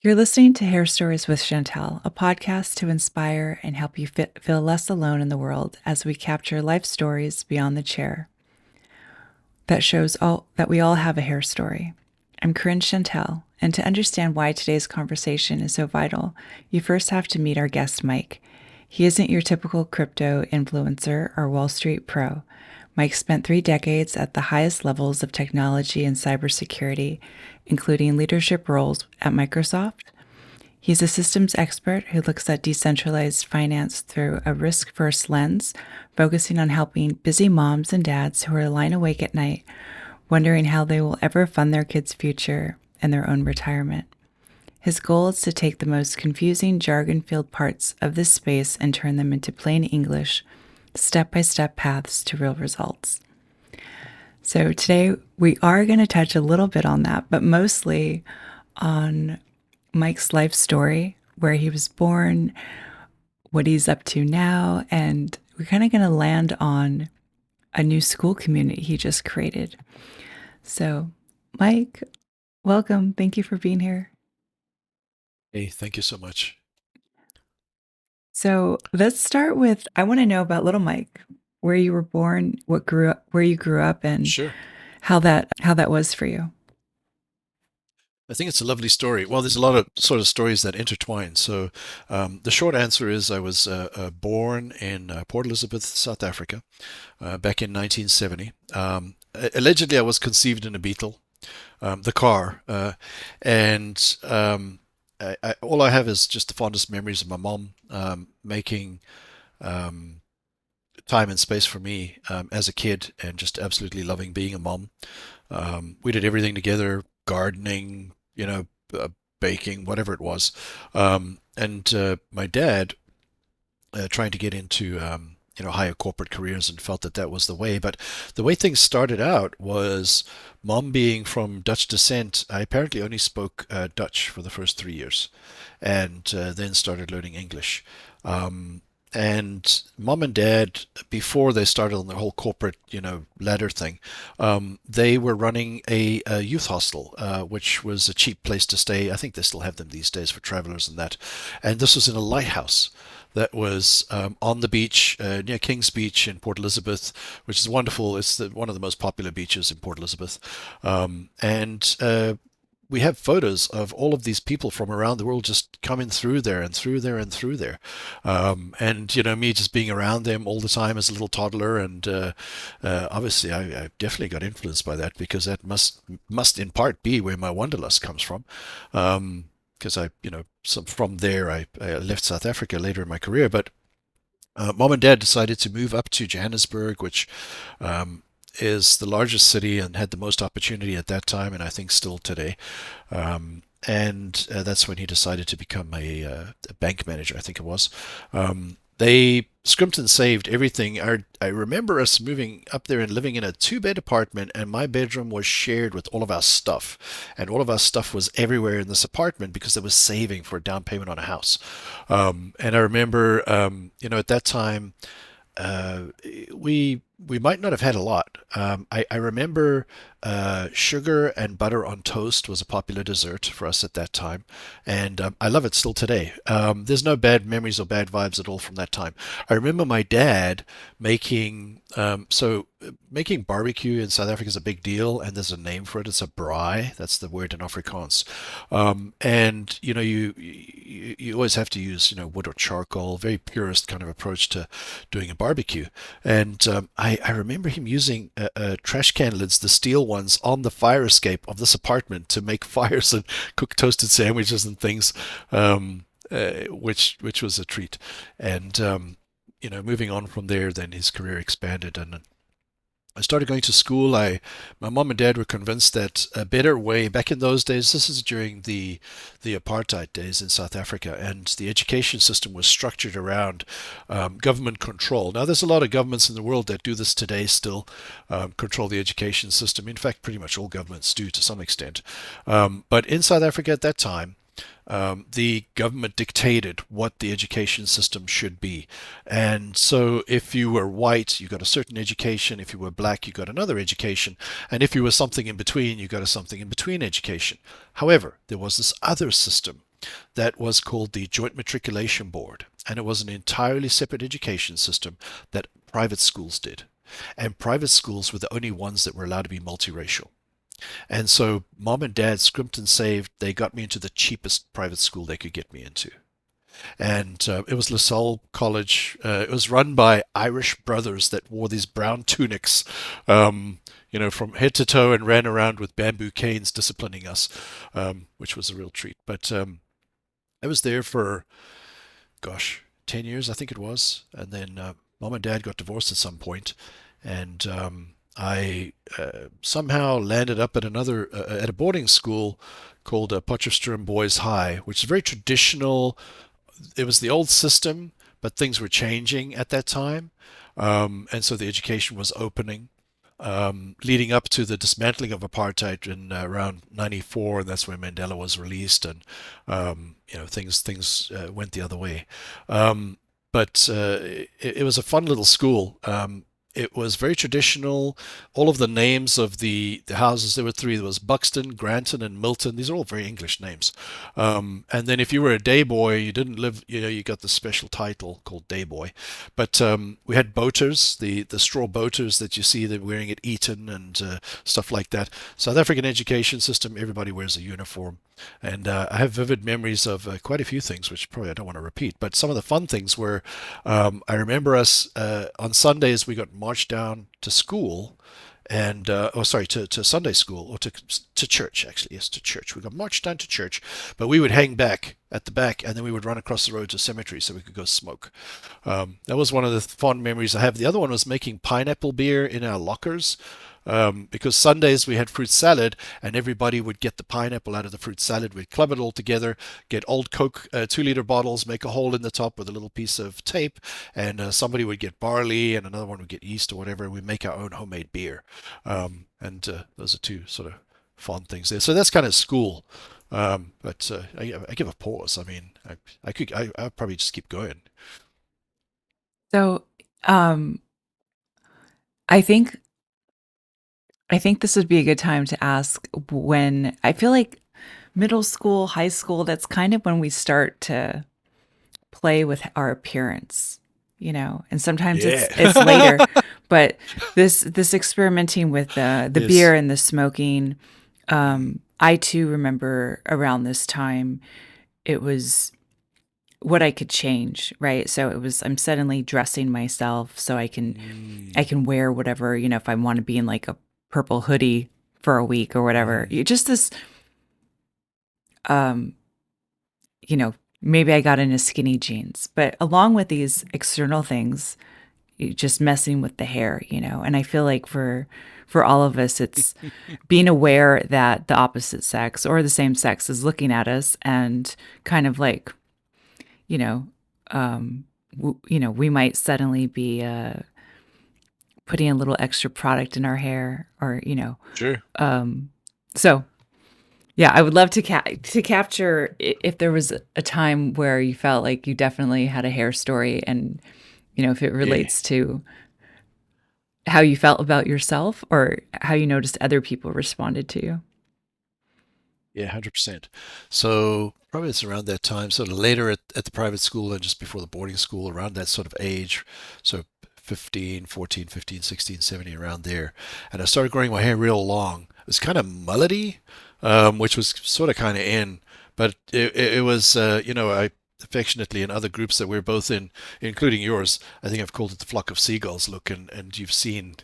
You're listening to Hair Stories with Chantel, a podcast to inspire and help you feel less alone in the world as we capture life stories beyond the chair that shows all that we all have a hair story. I'm Carin Chantel, and to understand why today's conversation is so vital, you first have to meet our guest, Mike. He isn't your typical crypto influencer or Wall Street pro. Mike spent 3 decades at the highest levels of technology and cybersecurity, including leadership roles at Microsoft. He's a systems expert who looks at decentralized finance through a risk-first lens, focusing on helping busy moms and dads who are lying awake at night, wondering how they will ever fund their kids' future and their own retirement. His goal is to take the most confusing, jargon-filled parts of this space and turn them into plain English, step-by-step paths to real results. So today we are going to touch a little bit on that, but mostly on Mike's life story, where he was born, what he's up to now, and we're kind of going to land on a new school community he just created. So, Mike, welcome. Thank you for being here. Hey, thank you so much. So let's start with, I want to know about little Mike, where you were born, where you grew up, and Sure. how that was for you. I think it's a lovely story. Well, there's a lot of sort of stories that intertwine. So the short answer is I was born in Port Elizabeth, South Africa, back in 1970. Allegedly, I was conceived in a Beetle, the car, and all I have is just the fondest memories of my mom making um, time and space for me as a kid, and just absolutely loving being a mom. We did everything together, gardening, uh, baking, whatever it was. And my dad trying to get into higher corporate careers, and felt that that was the way. But the way things started out was, mom being from Dutch descent, I apparently only spoke Dutch for the first 3 years, and then started learning English. Um, and mom and dad, before they started on the whole corporate, ladder thing, they were running a youth hostel, which was a cheap place to stay. I think they still have them these days for travelers and that. And this was in a lighthouse that was on the beach near King's Beach in Port Elizabeth, which is wonderful. It's one of the most popular beaches in Port Elizabeth. And we have photos of all of these people from around the world just coming through there and through there and through there. And me just being around them all the time as a little toddler. And obviously, I definitely got influenced by that, because that must in part be where my wanderlust comes from. Because from there, I left South Africa later in my career. But mom and dad decided to move up to Johannesburg, which is the largest city and had the most opportunity at that time, and I think still today. And that's when he decided to become a bank manager, I think it was. They scrimped and saved everything. I remember us moving up there and living in a 2-bed apartment, and my bedroom was shared with all of our stuff. And all of our stuff was everywhere in this apartment, because they was saving for a down payment on a house. And I remember, at that time, uh, we might not have had a lot. I remember sugar and butter on toast was a popular dessert for us at that time, and I love it still today. There's no bad memories or bad vibes at all from that time. I remember my dad making barbecue in South Africa is a big deal, and there's a name for it. It's a braai. That's the word in Afrikaans. And you always have to use wood or charcoal, very purist kind of approach to doing a barbecue. And I remember him using trash can lids, the steel ones, on the fire escape of this apartment to make fires and cook toasted sandwiches and things, which was a treat. And moving on from there, then his career expanded, and I started going to school. My mom and dad were convinced that a better way back in those days. This is during the apartheid days in South Africa, and the education system was structured around government control. Now, there's a lot of governments in the world that do this today still, control the education system. In fact, pretty much all governments do to some extent. But in South Africa at that time, the government dictated what the education system should be. And so if you were white, you got a certain education. If you were black, you got another education. And if you were something in between, you got a something in between education. However, there was this other system that was called the Joint Matriculation Board, and it was an entirely separate education system that private schools did. And private schools were the only ones that were allowed to be multiracial. And so mom and dad scrimped and saved. They got me into the cheapest private school they could get me into. And it was LaSalle College. It was run by Irish brothers that wore these brown tunics, from head to toe, and ran around with bamboo canes disciplining us, which was a real treat. But I was there for, gosh, 10 years, I think it was. And then mom and dad got divorced at some point, and I somehow landed up at a boarding school called Potchefstroom Boys High, which is very traditional. It was the old system, but things were changing at that time. And so the education was opening, leading up to the dismantling of apartheid in around '94, and that's when Mandela was released, and things went the other way. But it was a fun little school. It was very traditional. All of the names of the houses, there were three. There was Buxton, Granton, and Milton. These are all very English names. And then if you were a day boy, you didn't live, you got the special title called day boy. But we had boaters, the straw boaters that you see they're wearing at Eton and stuff like that. South African education system, everybody wears a uniform. And I have vivid memories of quite a few things, which probably I don't want to repeat. But some of the fun things were, I remember us on Sundays we got marched down to school, and to Sunday school, or to church, actually. Yes, to church. We got marched down to church, but we would hang back at the back, and then we would run across the road to cemetery so we could go smoke. That was one of the fond memories I have. The other one was making pineapple beer in our lockers. Because Sundays we had fruit salad, and everybody would get the pineapple out of the fruit salad. We'd club it all together, get old Coke 2 liter bottles, make a hole in the top with a little piece of tape, and somebody would get barley, and another one would get yeast or whatever, and we'd make our own homemade beer. And those are two sort of fond things there. So that's kind of school. But I give a pause. I mean, I'll probably just keep going. So, I think this would be a good time to ask, when I feel like middle school, high school, that's kind of when we start to play with our appearance, and sometimes Yeah. it's later, but this experimenting with the Yes. beer and the smoking, I too remember around this time, it was what I could change, right? So it was, I'm suddenly dressing myself so I can wear whatever, if I want to be in like a purple hoodie for a week or whatever. Just this, um, maybe I got into skinny jeans, but along with these external things, just messing with the hair, and I feel like for all of us, it's being aware that the opposite sex or the same sex is looking at us, and kind of like, you know, we might suddenly be putting a little extra product in our hair, or Sure. so yeah, I would love to capture if there was a time where you felt like you definitely had a hair story, and if it Yeah. relates to how you felt about yourself or how you noticed other people responded to you. Yeah, 100%. So probably it's around that time, sort of later at the private school and just before the boarding school, around that sort of age. So 15, 14, 15, 16, 17, around there. And I started growing my hair real long. It was kind of mullety, which was sort of kind of in, but it was, I affectionately in other groups that we're both in, including yours, I think I've called it the flock of seagulls look, and you've seen,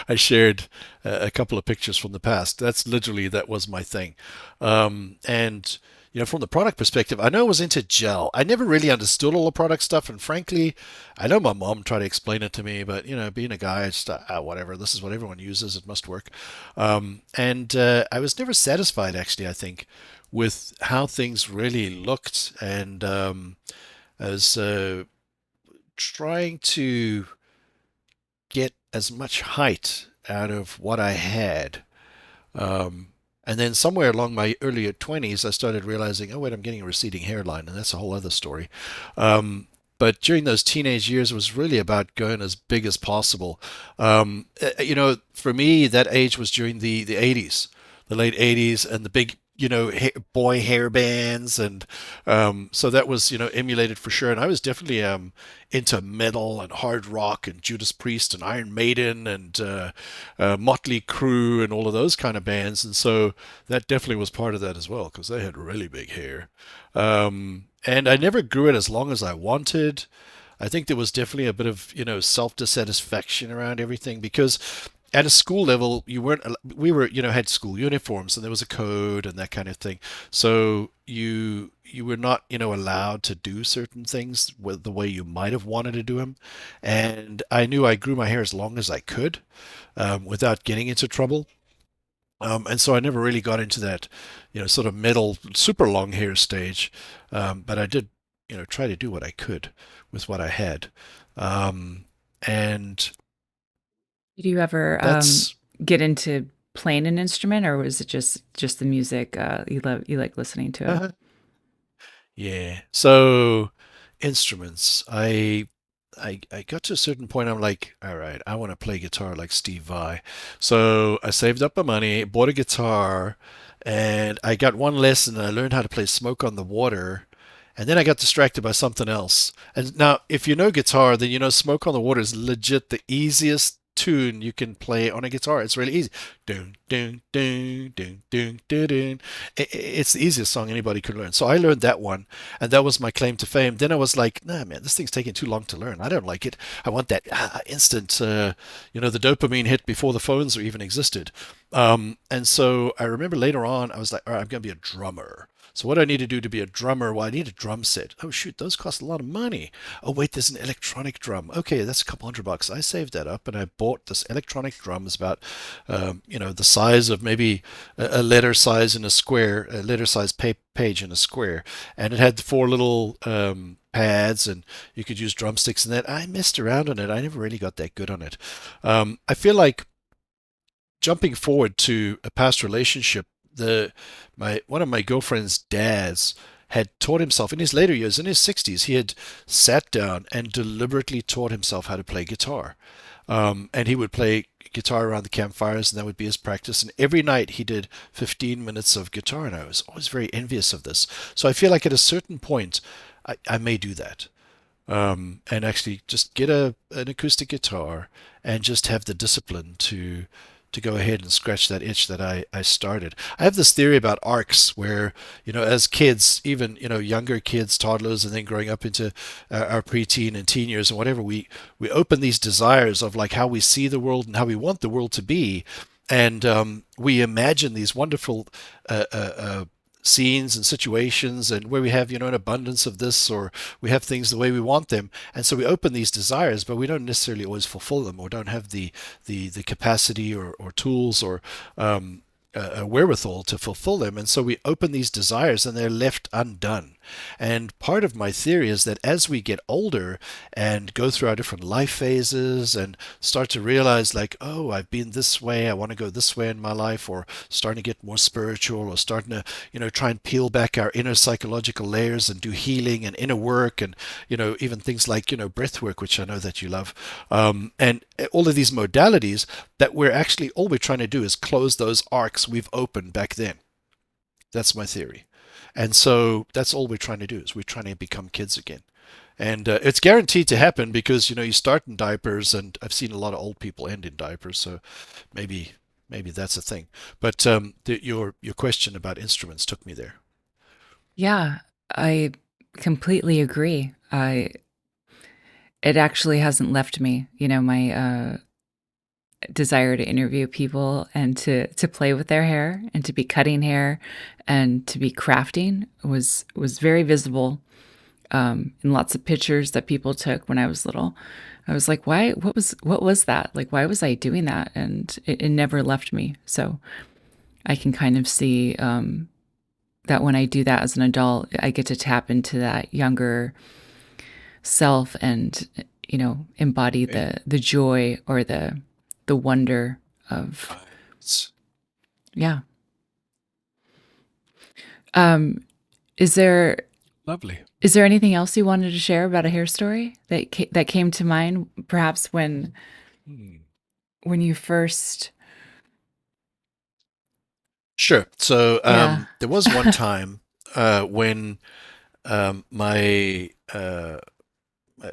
I shared a couple of pictures from the past. That was my thing. And from the product perspective, I know I was into gel. I never really understood all the product stuff, and frankly, I know my mom tried to explain it to me, but being a guy, I just whatever. This is what everyone uses. It must work. And I was never satisfied, actually. I think with how things really looked, and I was trying to get as much height out of what I had. And then somewhere along my earlier 20s, I started realizing, oh, wait, I'm getting a receding hairline, and that's a whole other story. But during those teenage years, it was really about going as big as possible. For me, that age was during the 80s, the late 80s, and the big boy hair bands, and so that was emulated for sure. And I was definitely into metal and hard rock and Judas Priest and Iron Maiden and Motley Crue and all of those kind of bands. And so that definitely was part of that as well because they had really big hair. And I never grew it as long as I wanted. I think there was definitely a bit of self dissatisfaction around everything because at a school level you weren't we were had school uniforms and there was a code and that kind of thing. So you were not allowed to do certain things the way you might have wanted to do them. And I knew I grew my hair as long as I could without getting into trouble. And so I never really got into that, sort of middle, super long hair stage. But I did, try to do what I could with what I had. And Did you ever that's, get into playing an instrument, or was it just the music you like listening to it? uh yeah. So instruments, I got to a certain point. I'm like, all right, I want to play guitar like Steve Vai. So I saved up my money, bought a guitar, and I got one lesson. And I learned how to play "Smoke on the Water." And then I got distracted by something else. And now, if you know guitar, then you know "Smoke on the Water" is legit the easiest tune you can play on a guitar. It's really easy. Dun, dun, dun, dun, dun, dun, dun. It's the easiest song anybody could learn. So I learned that one, and that was my claim to fame. Then I was like, nah, man, this thing's taking too long to learn. I don't like it. I want that instant, the dopamine hit before the phones even existed. And so I remember later on, I was like, all right, I'm going to be a drummer. So what do I need to do to be a drummer? Well, I need a drum set. Oh shoot, those cost a lot of money. Oh wait, there's an electronic drum. Okay, that's a couple $100. I saved that up and I bought this electronic drum. It's about, the size of maybe a letter size in a square, a letter size page in a square, and it had four little pads, and you could use drumsticks in that. I messed around on it. I never really got that good on it. I feel like jumping forward to a past relationship, the my one of my girlfriend's dads had taught himself in his later years, in his 60s, he had sat down and deliberately taught himself how to play guitar. And he would play guitar around the campfires, and that would be his practice. And every night he did 15 minutes of guitar, and I was always very envious of this. So I feel like at a certain point, I may do that. And actually just get an acoustic guitar and just have the discipline to go ahead and scratch that itch that I started. I have this theory about arcs where, as kids, even, younger kids, toddlers, and then growing up into our preteen and teen years and whatever, we open these desires of like how we see the world and how we want the world to be. And we imagine these wonderful scenes and situations and where we have an abundance of this, or we have things the way we want them, and so we open these desires, but we don't necessarily always fulfill them, or don't have the capacity or tools or wherewithal to fulfill them. And so we open these desires and they're left undone. And part of my theory is that as we get older and go through our different life phases and start to realize, like, oh, I've been this way, I want to go this way in my life, or starting to get more spiritual, or starting to, try and peel back our inner psychological layers and do healing and inner work, and, even things like, breath work, which I know that you love, and all of these modalities, that we're actually, all we're trying to do is close those arcs we've opened back then. That's my theory. And so that's all we're trying to do, is we're trying to become kids again. And it's guaranteed to happen because, you start in diapers, and I've seen a lot of old people end in diapers, so maybe that's a thing. But your question about instruments took me there. Yeah, I completely agree. I It actually hasn't left me. My desire to interview people and to play with their hair and to be cutting hair and to be crafting was very visible in lots of pictures that people took when I was little. I was like, why? What was that? Like, why was I doing that? And it never left me. So I can kind of see that when I do that as an adult, I get to tap into that younger self and embody Okay. the joy or the wonder of It's yeah. Um, is there lovely. is there anything else you wanted to share about a hair story that came to mind, perhaps Hmm. when you first Sure. So Yeah. there was one time when my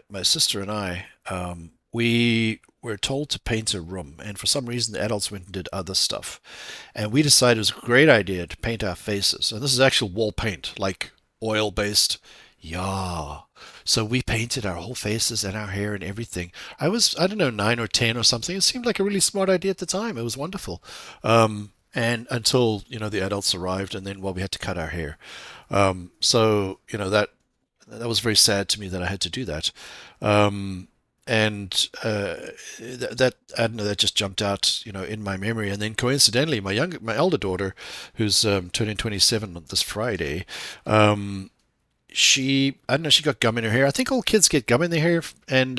my sister and I, we were told to paint a room, and for some reason the adults went and did other stuff. And we decided it was a great idea to paint our faces. And this is actual wall paint, like oil based. Yeah. So we painted our whole faces and our hair and everything. I don't know, 9 or 10 or something. It seemed like a really smart idea at the time. It was wonderful. And until, the adults arrived and then, well, we had to cut our hair. So, that was very sad to me that I had to do that. Um, and that I don't know, that just jumped out, in my memory. And then coincidentally, my elder daughter, who's turning 27 on this Friday, I don't know, she got gum in her hair. I think all kids get gum in their hair, and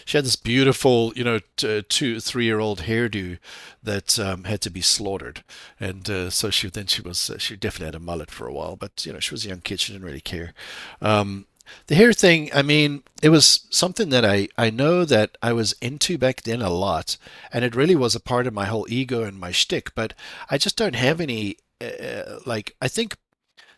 she had this beautiful, 2, 3 year old hairdo that had to be slaughtered. And so she definitely had a mullet for a while, but she was a young kid, she didn't really care. The hair thing, I mean, it was something that I know that I was into back then a lot, and it really was a part of my whole ego and my shtick. But I just don't have any. I think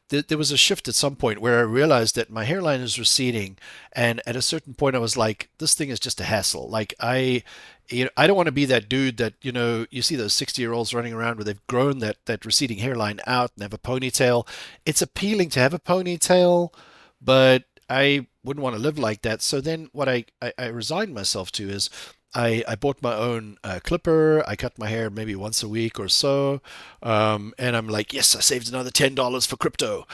there was a shift at some point where I realized that my hairline is receding, and at a certain point I was like, this thing is just a hassle. I don't want to be that dude that you see those 60-year-olds running around where they've grown that receding hairline out and have a ponytail. It's appealing to have a ponytail, but I wouldn't want to live like that. So then what I resigned myself to is I bought my own clipper. I cut my hair maybe once a week or so. And I'm like, yes, I saved another $10 for crypto.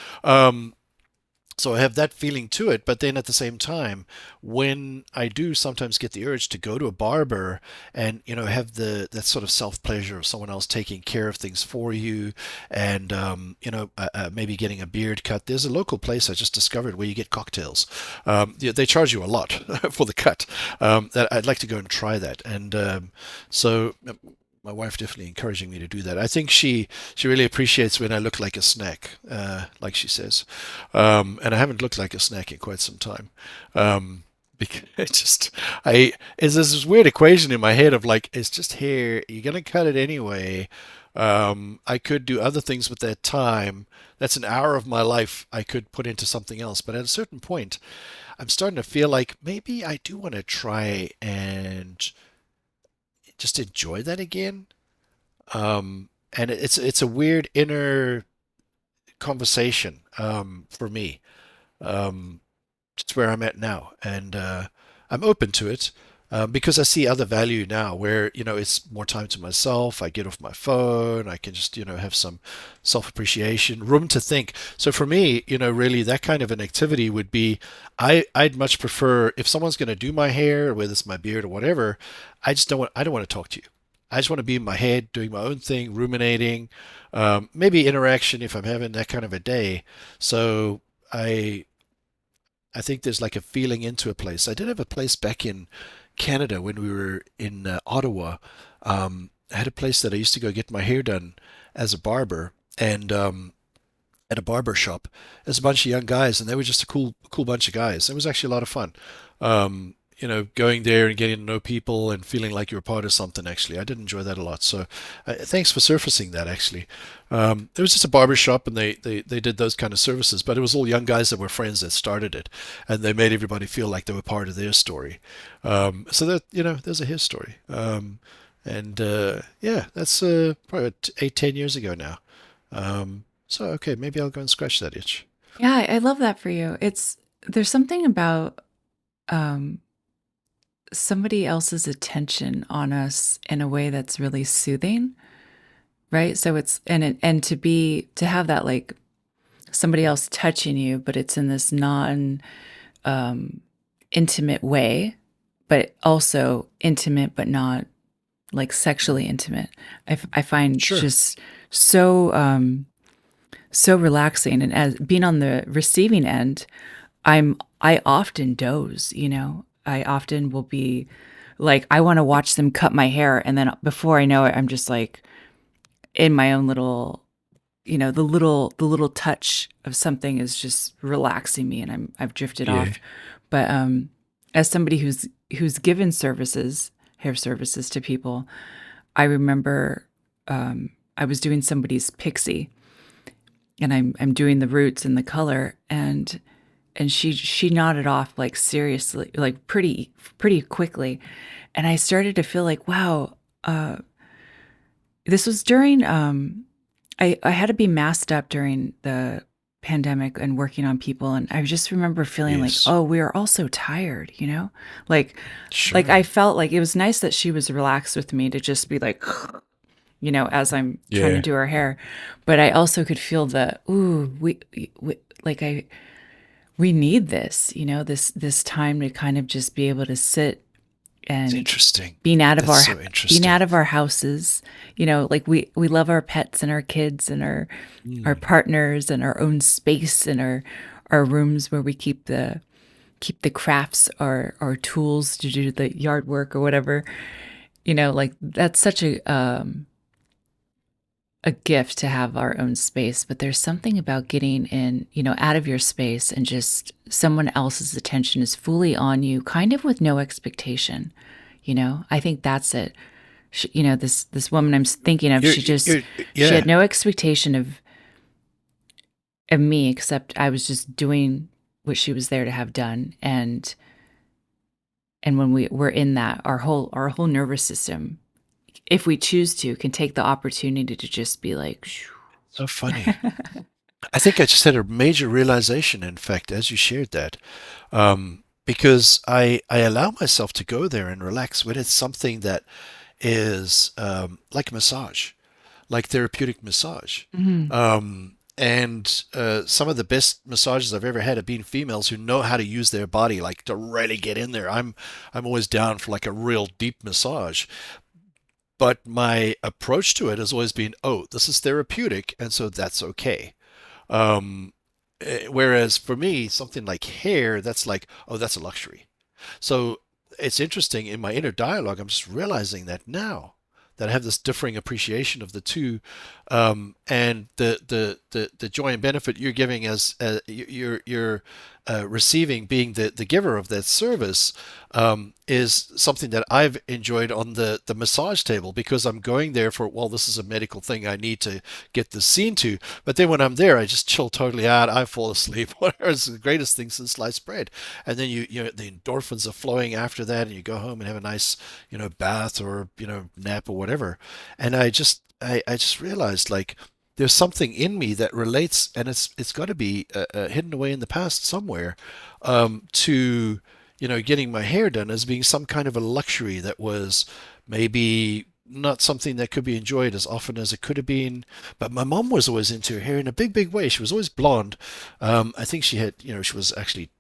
So I have that feeling to it, but then at the same time, when I do sometimes get the urge to go to a barber and have the that sort of self pleasure of someone else taking care of things for you, and maybe getting a beard cut. There's a local place I just discovered where you get cocktails. Yeah, they charge you a lot for the cut. That I'd like to go and try that, and so my wife definitely encouraging me to do that. I think she really appreciates when I look like a snack, like she says, and I haven't looked like a snack in quite some time. Because it's just there's this weird equation in my head of like, it's just hair. You're gonna cut it anyway. I could do other things with that time. That's an hour of my life I could put into something else. But at a certain point, I'm starting to feel like maybe I do want to try and just enjoy that again. And it's a weird inner conversation for me. Um, it's where I'm at now, and I'm open to it because I see other value now, where it's more time to myself. I get off my phone. I can just have some self appreciation, room to think. So for me, really that kind of an activity would be. I'd much prefer if someone's going to do my hair, whether it's my beard or whatever. I don't want to talk to you. I just want to be in my head doing my own thing, ruminating, maybe interaction if I'm having that kind of a day. So I I think there's like a feeling into a place. I did have a place back in Canada when we were in Ottawa. I had a place that I used to go get my hair done as a barber, and at a barber shop. There's a bunch of young guys, and they were just a cool bunch of guys. It was actually a lot of fun. Going there and getting to know people and feeling like you're part of something. Actually, I did enjoy that a lot. So, thanks for surfacing that. Actually, it was just a barber shop, and they did those kind of services. But it was all young guys that were friends that started it, and they made everybody feel like they were part of their story. So that there's a his story. And yeah, that's probably 8, 10 years ago now. So okay, maybe I'll go and scratch that itch. Yeah, I love that for you. There's something about um, somebody else's attention on us in a way that's really soothing, right? So and to have that, like, somebody else touching you, but it's in this non um, intimate way, but also intimate, but not like sexually intimate. I find Sure. just so so relaxing, and as being on the receiving end, I often doze, I often will be like, I want to watch them cut my hair, and then before I know it, I'm just like in my own little, the little touch of something is just relaxing me, and I've drifted Yeah. off. But as somebody who's given services, hair services to people, I remember I was doing somebody's pixie, and I'm doing the roots and the color, and she nodded off like seriously, like pretty quickly, and I started to feel like, wow, this was during I had to be masked up during the pandemic and working on people, and I just remember feeling like, Yes. oh, we are all so tired, you know? Like I Sure. felt like it was nice that she was relaxed with me to just be like, as I'm trying to Yeah. do her hair, but I also could feel the, ooh, we like we need this, this time to kind of just be able to sit It's and interesting. being out of That's our so being interesting. out of our houses. Like we love our pets and our kids and our Mm. partners and our own space and our rooms where we keep the crafts or tools to do the yard work or whatever. Like that's such a gift to have our own space, but there's something about getting in, out of your space and just someone else's attention is fully on you, kind of with no expectation. I think that's it. This woman I'm thinking of, You're, she you're, had yeah. no expectation of me, except I was just doing what she was there to have done. And when we were in that, our whole nervous system, if we choose to, can take the opportunity to just be like, "Shoo." So funny. I think I just had a major realization, in fact, as you shared that, because I allow myself to go there and relax when it's something that is like massage, like therapeutic massage. Mhm. And some of the best massages I've ever had have been females who know how to use their body, like to really get in there. I'm always down for like a real deep massage, but my approach to it has always been, oh, this is therapeutic, and so that's okay. Um, Whereas for me, something like hair, that's like, oh, that's a luxury. So it's interesting in my inner dialogue, I'm just realizing that now that I have this differing appreciation of the two, and the joy and benefit you're giving as you're receiving, being the giver of that service, is something that I've enjoyed on the massage table, because I'm going there for, well, this is a medical thing I need to get the scene to. But then when I'm there, I just chill totally out. I fall asleep. It's the greatest thing since sliced bread. And then the endorphins are flowing after that, and you go home and have a nice, bath or, nap or whatever. And I just realized, like, there's something in me that relates, and it's got to be hidden away in the past somewhere, to getting my hair done as being some kind of a luxury that was maybe not something that could be enjoyed as often as it could have been. But my mom was always into her hair in a big, big way. She was always blonde. I think she had, she was actually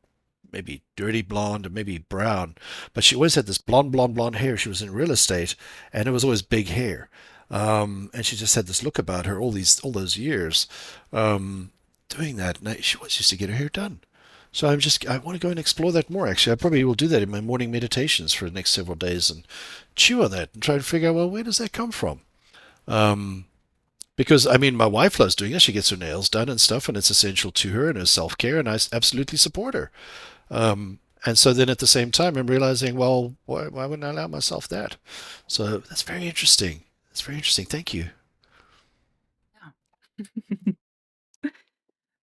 maybe dirty blonde or maybe brown, but she always had this blonde, blonde, blonde hair. She was in real estate, and it was always big hair. And she just had this look about her all those years, doing that. And she always used to get her hair done. So I want to go and explore that more. Actually, I probably will do that in my morning meditations for the next several days and chew on that and try to figure out, well, where does that come from? Um, because I mean, my wife loves doing it. She gets her nails done and stuff, and it's essential to her and her self care, and absolutely support her. And so then at the same time, I'm realizing, well, why wouldn't I allow myself that? So that's very interesting. That's very interesting. Thank you.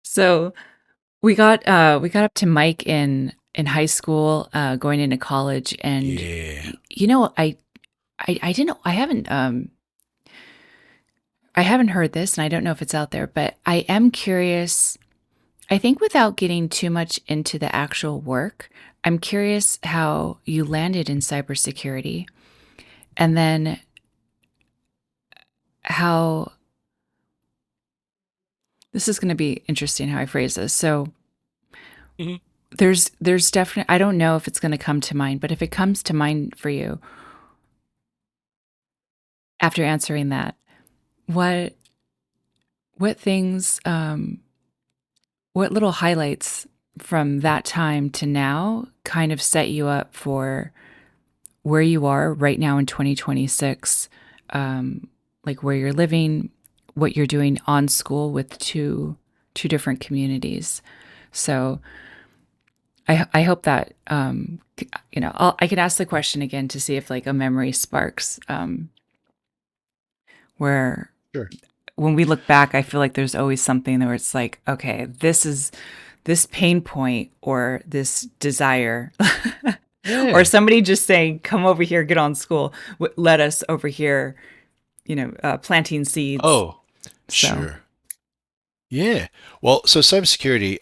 So we got up to Mike in high school, going into college, and Yeah. I didn't I haven't heard this, and I don't know if it's out there, but I am curious. I think without getting too much into the actual work, I'm curious how you landed in cybersecurity, and then how this is going to be interesting how I phrase this. So Mhm. there's definitely, I don't know if it's going to come to mind, but if it comes to mind for you after answering that, what what things what little highlights from that time to now kind of set you up for where you are right now in 2026, like where you're living, what you're doing on Skool with two different communities. So I hope that I could ask the question again to see if like a memory sparks, where Sure. when we look back, I feel like there's always something where it's like, okay, this is this pain point or this desire or Yeah. somebody just saying, come over here, get on school, let us over here, planting seeds. Oh, So, sure. Yeah. Well, so cybersecurity,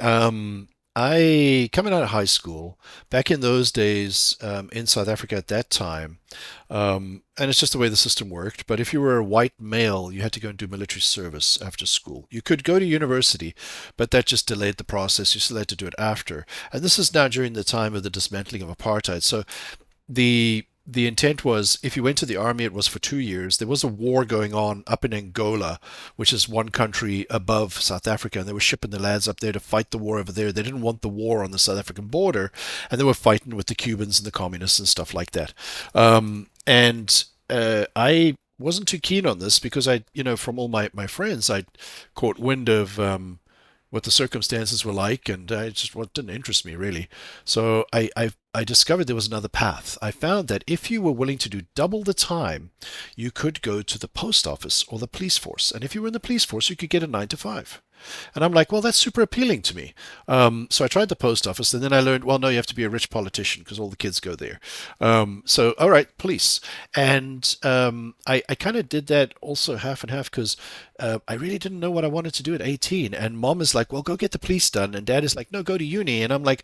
I coming out of high school back in those days in South Africa at that time, and it's just the way the system worked. But if you were a white male, you had to go and do military service after school. You could go to university, but that just delayed the process. You still had to do it after. And this is now during the time of the dismantling of apartheid. So the intent was if you went to the army, it was for 2 years. There was a war going on up in Angola, which is one country above South Africa, and they were shipping the lads up there to fight the war over there. They didn't want the war on the South African border, and they were fighting with the Cubans and the communists and stuff like that. And I wasn't too keen on this because from all my friends, I'd caught wind of what the circumstances were like, and I just what didn't interest me really. So I discovered there was another path. I found that if you were willing to do double the time, you could go to the post office or the police force, and if you were in the police force, you could get a 9 to 5. And I'm like, well, that's super appealing to me. So I tried the post office, and then I learned, well, no, you have to be a rich politician because all the kids go there. So, all right, police. And I kind of did that also half and half because I really didn't know what I wanted to do at 18. And mom is like, well, go get the police done. And dad is like, no, go to uni. And I'm like,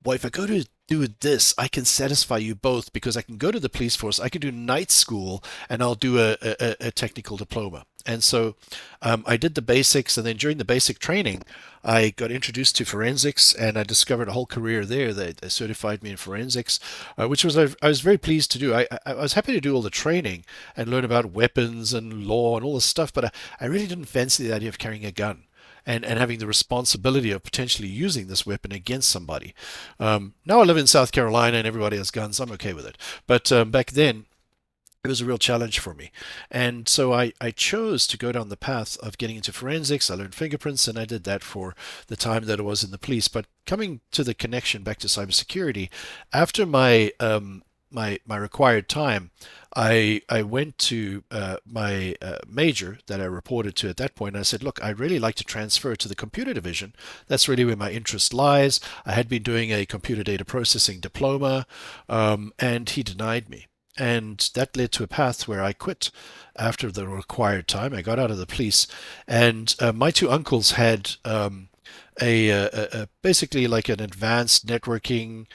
well, if I go to do this, I can satisfy you both because I can go to the police force, I can do night school, and I'll do a technical diploma. And so I did the basics, and then during the basic training, I got introduced to forensics, and I discovered a whole career there. They certified me in forensics, which was I was very pleased to do. I was happy to do all the training and learn about weapons and law and all this stuff, but I really didn't fancy the idea of carrying a gun and having the responsibility of potentially using this weapon against somebody. Now I live in South Carolina and everybody has guns. I'm okay with it. But back then, it was a real challenge for me. And so I chose to go down the path of getting into forensics. I learned fingerprints, and I did that for the time that I was in the police. But coming to the connection back to cybersecurity, after my required time, I went to my major that I reported to at that point, and I said, look, I'd really like to transfer to the computer division. That's really where my interest lies. I had been doing a computer data processing diploma, and he denied me. And that led to a path where I quit after the required time. I got out of the police, and my two uncles had basically like an advanced networking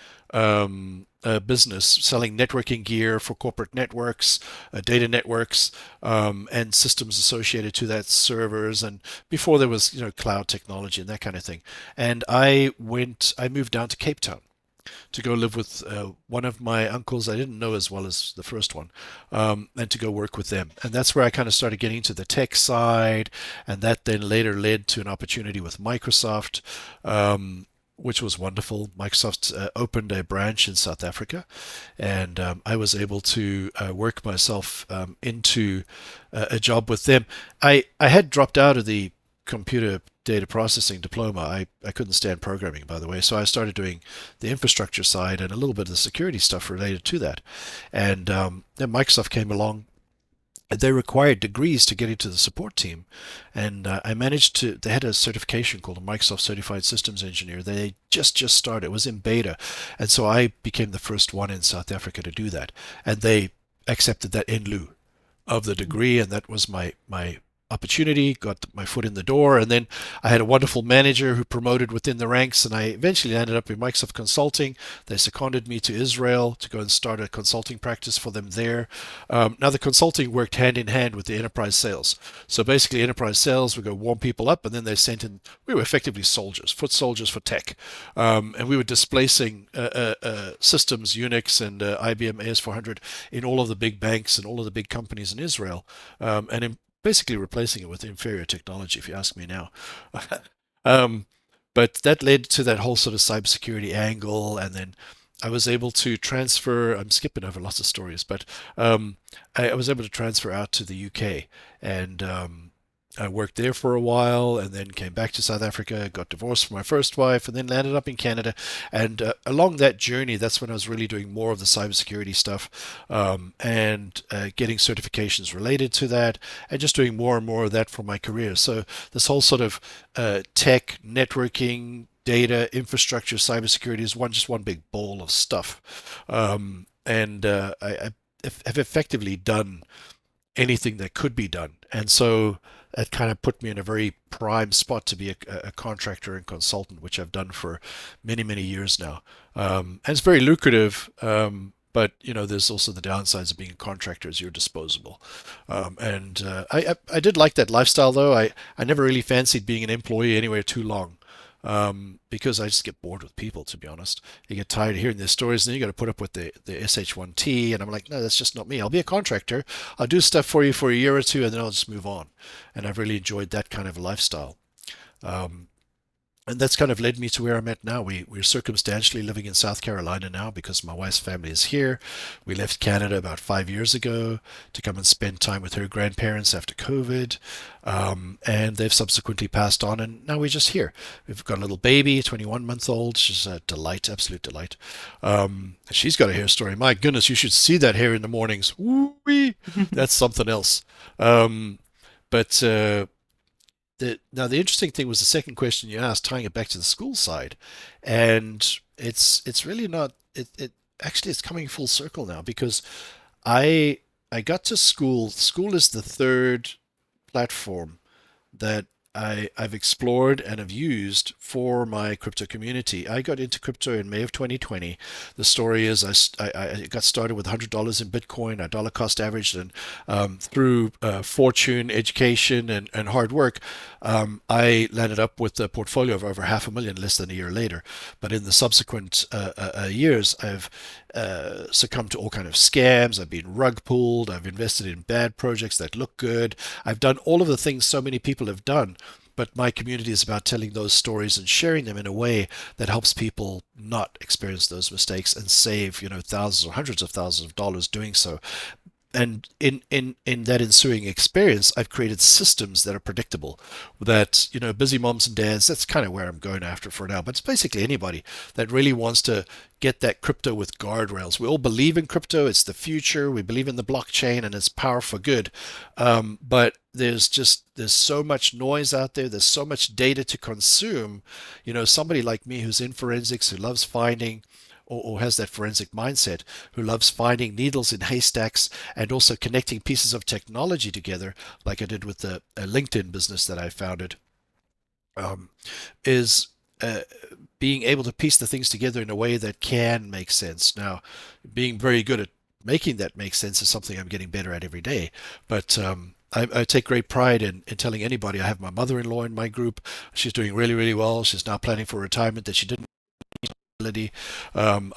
business selling networking gear for corporate networks, data networks, and systems associated to that, servers, and before there was cloud technology and that kind of thing. And I moved down to Cape Town to go live with one of my uncles I didn't know as well as the first one, and to go work with them. And that's where I kind of started getting into the tech side, and that then later led to an opportunity with Microsoft, which was wonderful. Microsoft opened a branch in South Africa, and I was able to work myself into a job with them. I had dropped out of the computer data processing diploma. I couldn't stand programming, by the way, so I started doing the infrastructure side and a little bit of the security stuff related to that. And then Microsoft came along. They required degrees to get into the support team, and I managed to. They had a certification called a Microsoft Certified Systems Engineer. They just started. It was in beta, and so I became the first one in South Africa to do that. And they accepted that in lieu of the degree, and that was my opportunity, got my foot in the door, and then I had a wonderful manager who promoted within the ranks, and I eventually ended up in Microsoft Consulting. They seconded me to Israel to go and start a consulting practice for them there. Now the consulting worked hand in hand with the enterprise sales. So basically enterprise sales would go warm people up, and then they sent in, we were effectively soldiers, foot soldiers for tech. And we were displacing systems, Unix and IBM AS400 in all of the big banks and all of the big companies in Israel. And in basically replacing it with inferior technology, if you ask me now. um, but that led to that whole sort of cybersecurity angle, and then I was able to transfer. I'm skipping over lots of stories, but I was able to transfer out to the UK, and I worked there for a while and then came back to South Africa, got divorced from my first wife, and then landed up in Canada. And along that journey, that's when I was really doing more of the cybersecurity stuff and getting certifications related to that, and just doing more and more of that for my career. So this whole sort of tech, networking, data, infrastructure, cybersecurity is just one big ball of stuff. I have effectively done anything that could be done. And so it kind of put me in a very prime spot to be a contractor and consultant, which I've done for many, many years now. And it's very lucrative. But there's also the downsides of being a contractor is you're disposable. I did like that lifestyle though. I never really fancied being an employee anywhere too long. Because I just get bored with people, to be honest. You get tired of hearing their stories, and then you got to put up with the SH1T, and I'm like, no, that's just not me. I'll be a contractor. I'll do stuff for you for a year or two, and then I'll just move on. And I've really enjoyed that kind of lifestyle. Um, and that's kind of led me to where I'm at now. We're circumstantially living in South Carolina now because my wife's family is here. We left Canada about 5 years ago to come and spend time with her grandparents after COVID. And they've subsequently passed on, and now we're just here. We've got a little baby, 21-month-old. She's a delight, absolute delight. She's got a hair story. My goodness, you should see that hair in the mornings. Woo-wee! That's something else. Um, but now the interesting thing was the second question you asked, tying it back to the school side, and it's really not. It actually it's coming full circle now because I I got to Skool. Skool is the third platform that I've explored and have used for my crypto community. I got into crypto in May of 2020. The story is I got started with $100 in Bitcoin. I dollar cost averaged, and through fortune, education, and hard work, I landed up with a portfolio of over 500,000 less than a year later. But in the subsequent years, I've succumbed to all kind of scams. I've been rug pulled. I've invested in bad projects that look good. I've done all of the things so many people have done, but my community is about telling those stories and sharing them in a way that helps people not experience those mistakes and save, thousands or hundreds of thousands of dollars doing so. And in that ensuing experience, I've created systems that are predictable. That busy moms and dads. That's kind of where I'm going after for now. But it's basically anybody that really wants to get that crypto with guardrails. We all believe in crypto. It's the future. We believe in the blockchain and its power for good. But there's so much noise out there. There's so much data to consume. Somebody like me who's in forensics, who loves finding or has that forensic mindset, who loves finding needles in haystacks and also connecting pieces of technology together, like I did with the LinkedIn business that I founded, um, is being able to piece the things together in a way that can make sense. Now, being very good at making that make sense is something I'm getting better at every day. But I take great pride in telling anybody. I have my mother-in-law in my group. She's doing really, really well. She's now planning for retirement that she didn't. I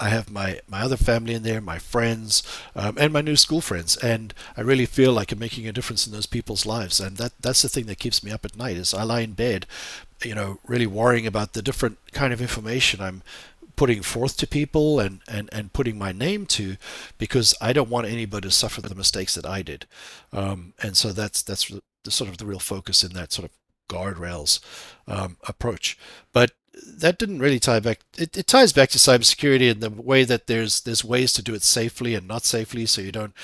have my other family in there, my friends, and my new school friends, and I really feel like I'm making a difference in those people's lives, and that's the thing that keeps me up at night. Is I lie in bed, really worrying about the different kind of information I'm putting forth to people and putting my name to, because I don't want anybody to suffer the mistakes that I did, and so that's the sort of the real focus in that sort of guardrails approach. But that didn't really tie back. It ties back to cybersecurity in the way that there's ways to do it safely and not safely, so you don't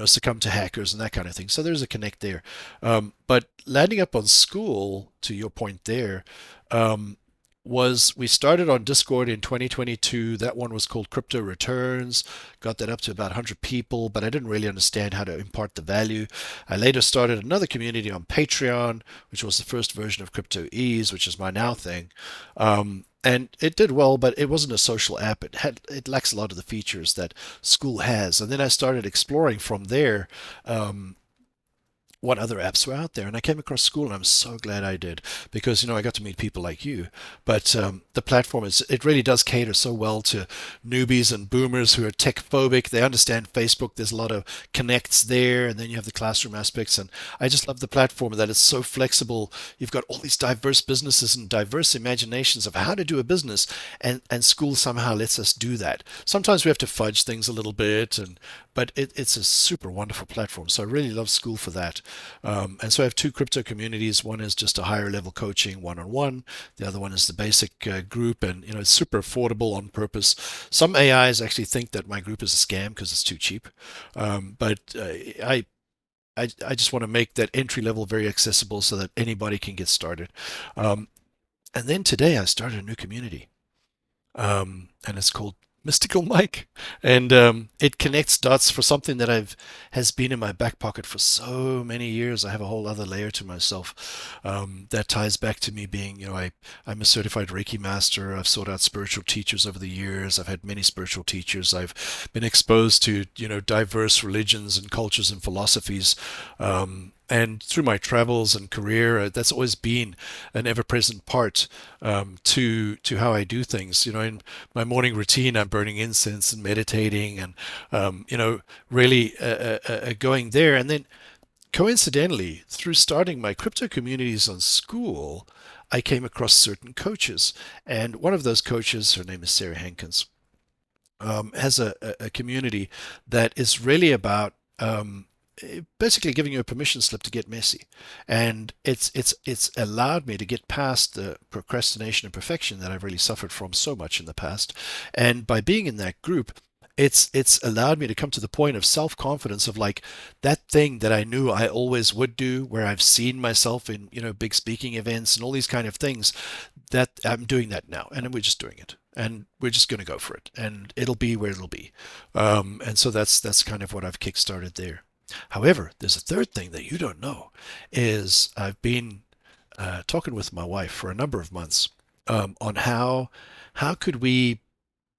succumb to hackers and that kind of thing. So there's a connect there. But landing up on Skool, to your point there, um, was we started on Discord in 2022. That one was called Crypto Returns. Got that up to about 100 people, but I didn't really understand how to impart the value. I later started another community on Patreon, which was the first version of Crypto Ease, which is my now thing. And it did well, but it wasn't a social app. It lacks a lot of the features that Skool has. And then I started exploring from there. What other apps were out there, and I came across Skool, and I'm so glad I did, because I got to meet people like you. But the platform it really does cater so well to newbies and boomers who are tech phobic. They understand Facebook. There's a lot of connects there, and then you have the classroom aspects. And I just love the platform that it's so flexible. You've got all these diverse businesses and diverse imaginations of how to do a business, and Skool somehow lets us do that. Sometimes we have to fudge things a little bit, but it's a super wonderful platform. So I really love Skool for that. And so I have two crypto communities. One is just a higher level coaching one-on-one. The other one is the basic group, and it's super affordable on purpose. Some AIs actually think that my group is a scam because it's too cheap. But I just want to make that entry level very accessible so that anybody can get started. Um, and then today I started a new community, and it's called Mystical Mike, and it connects dots for something that I've has been in my back pocket for so many years. I have a whole other layer to myself that ties back to me being, I'm a certified Reiki master. I've sought out spiritual teachers over the years. I've had many spiritual teachers. I've been exposed to diverse religions and cultures and philosophies. And through my travels and career, that's always been an ever-present part to how I do things. In my morning routine, I'm burning incense and meditating, and really going there. And then, coincidentally, through starting my crypto communities on Skool, I came across certain coaches, and one of those coaches, her name is Sarah Hankins, has a community that is really about basically giving you a permission slip to get messy, and it's allowed me to get past the procrastination and perfection that I've really suffered from so much in the past. And by being in that group, it's allowed me to come to the point of self-confidence of like that thing that I knew I always would do, where I've seen myself in big speaking events and all these kind of things, that I'm doing that now, and we're just doing it, and we're just going to go for it, and it'll be where it'll be. And so that's kind of what I've kickstarted there. However, there's a third thing that you don't know is I've been talking with my wife for a number of months on how could we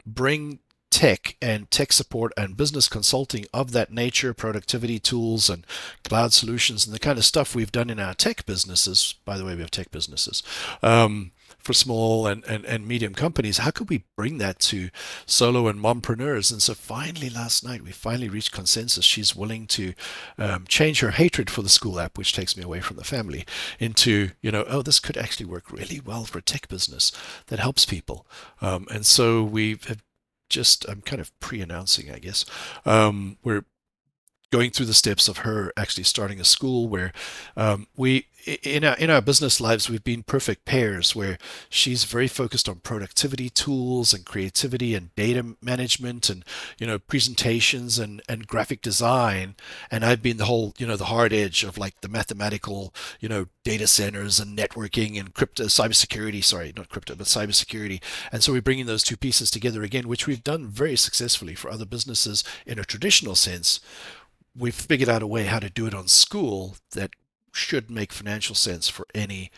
bring tech and tech support and business consulting of that nature, productivity tools and cloud solutions and the kind of stuff we've done in our tech businesses. By the way, we have tech businesses. For small and medium companies, how could we bring that to solo and mompreneurs? And so finally last night, we finally reached consensus. She's willing to change her hatred for the Skool app, which takes me away from the family, into, oh, this could actually work really well for a tech business that helps people. And so we have I'm kind of pre-announcing, I guess. We're going through the steps of her actually starting a school where we in our business lives we've been perfect pairs, where she's very focused on productivity tools and creativity and data management and presentations and graphic design, and I've been the whole the hard edge of like the mathematical data centers and networking and crypto cybersecurity, sorry, not crypto but cybersecurity. And so we're bringing those two pieces together again, which we've done very successfully for other businesses in a traditional sense. We've figured out a way how to do it on Skool that should make financial sense for any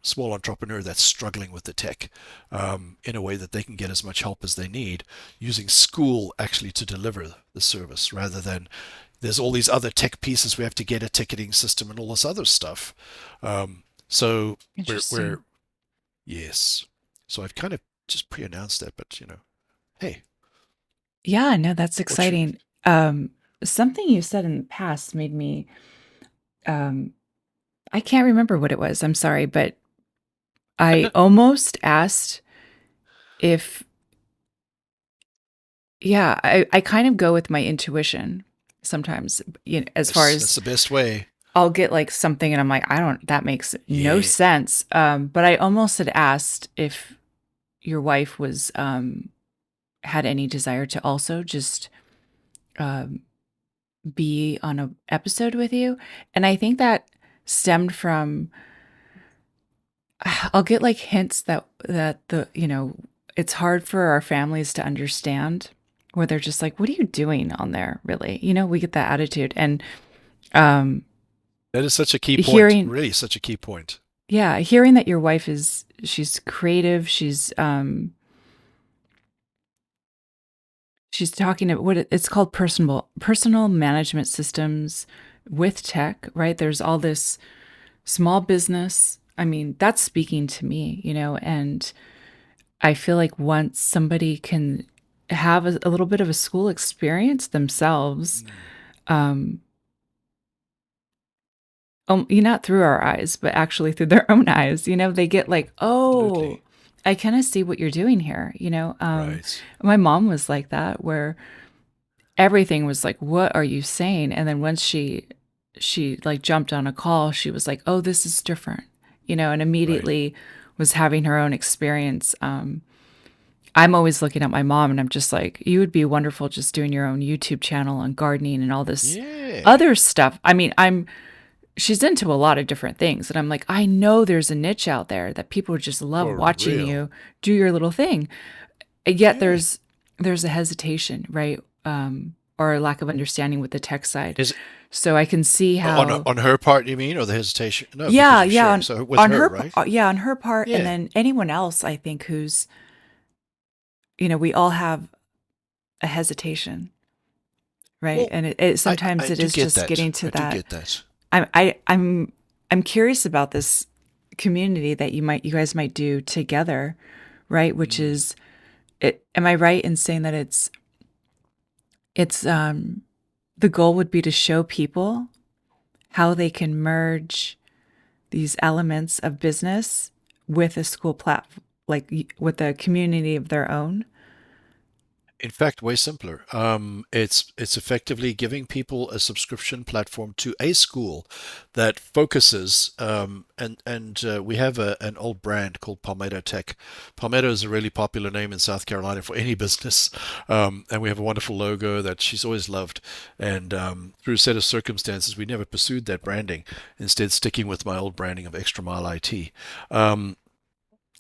small entrepreneur that's struggling with the tech, in a way that they can get as much help as they need using Skool actually to deliver the service, rather than there's all these other tech pieces we have to get, a ticketing system and all this other stuff. So we're yes. So I've kind of just pre-announced that, but hey, Yeah, no, that's what you exciting. Something you said in the past made me, I can't remember what it was. I'm sorry, but I almost asked if, yeah, I kind of go with my intuition sometimes, as far that's as the best way. I'll get like something and I'm like, that makes no Yeah. sense. But I almost had asked if your wife was, had any desire to also just, um, be on a episode with you. And I think that stemmed from, I'll get like hints that it's hard for our families to understand, where they're just like, what are you doing on there, really? We get that attitude. And um That is such a key point, hearing really such a key point. yeah, hearing that your wife she's creative, she's talking about it's called personal management systems with tech, right? There's all this small business. I mean, that's speaking to me, and I feel like once somebody can have a little bit of a school experience themselves, Mm, um, not through our eyes, but actually through their own eyes, they get like, oh, absolutely. I kind of see what you're doing here. Right. My mom was like that, where everything was like, what are you saying? And then once she like jumped on a call, she was like, "Oh, this is different," and Right. immediately was having her own experience. I'm always looking at my mom and I'm just like, you would be wonderful just doing your own YouTube channel on gardening and all this Yeah. other stuff. I mean, she's into a lot of different things. And I'm like, I know there's a niche out there that people would just love For watching real. you do your little thing. And yet Yeah. there's a hesitation, right? Or a lack of understanding with the tech side. Is So I can see how, on her part, you mean, or the hesitation? No, because yeah, of yeah, sharing. on, So with on her, her, right? yeah, on her part. And Yeah. then anyone else, I think, who's, we all have a hesitation, right? Well, And it I sometimes it do is get just that. getting to I do that. get that. I'm curious about this community that you guys might do together, right? Which Mm. is it. Am I right in saying that it's the goal would be to show people how they can merge these elements of business with a school platform, like with a community of their own. In fact, way simpler. It's effectively giving people a subscription platform to a school that focuses. And we have an old brand called Palmetto Tech. Palmetto is a really popular name in South Carolina for any business, and we have a wonderful logo that she's always loved. And through a set of circumstances, we never pursued that branding, instead sticking with my old branding of Extra Mile IT.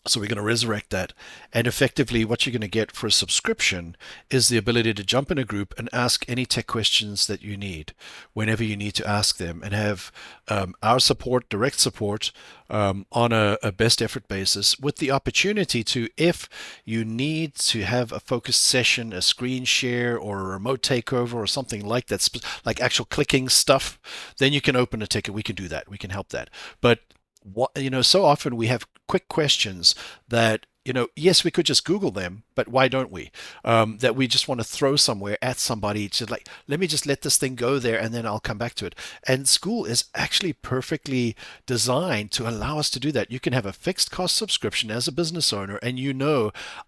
So we're going to resurrect that. And effectively, what you're going to get for a subscription is the ability to jump in a group and ask any tech questions that you need whenever you need to ask them, and have our support, direct support, on a best effort basis, with the opportunity to, if you need to have a focused session, a screen share, or a remote takeover, or something like that, like actual clicking stuff, then you can open a ticket. We can do that. We can help that. But so often we have quick questions that, yes, we could just Google them, but why don't we? That we just want to throw somewhere at somebody to, like, let me just let this thing go there and then I'll come back to it. And Skool is actually perfectly designed to allow us to do that. You can have a fixed cost subscription as a business owner, and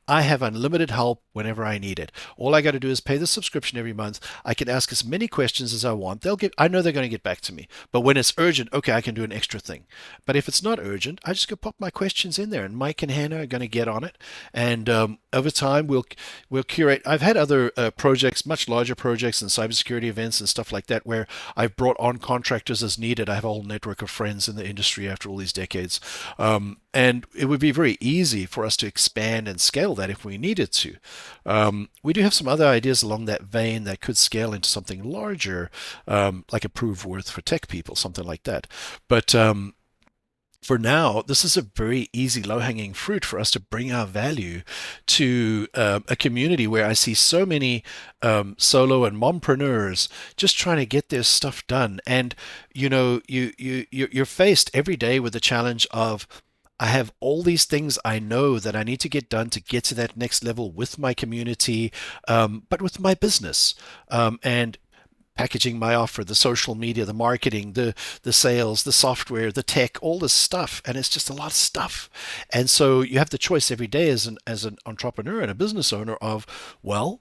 I have unlimited help whenever I need it. All I got to do is pay the subscription every month. I can ask as many questions as I want. I know they're going to get back to me. But when it's urgent, okay, I can do an extra thing. But if it's not urgent, I just go pop my questions in there, and Mike and Hannah are going to get on it. And over time, we'll curate. I've had other projects, much larger projects and cybersecurity events and stuff like that, where I've brought on contractors as needed. I have a whole network of friends in the industry after all these decades. And it would be very easy for us to expand and scale that if we needed to. We do have some other ideas along that vein that could scale into something larger, like a proof worth for tech people, something like that. But for now, this is a very easy, low-hanging fruit for us to bring our value to a community where I see so many solo and mompreneurs just trying to get their stuff done. And you're faced every day with the challenge of, I have all these things I know that I need to get done to get to that next level with my community, but with my business. And packaging my offer, the social media, the marketing, the sales, the software, the tech, all this stuff, and it's just a lot of stuff. And so you have the choice every day as an entrepreneur and a business owner of, well,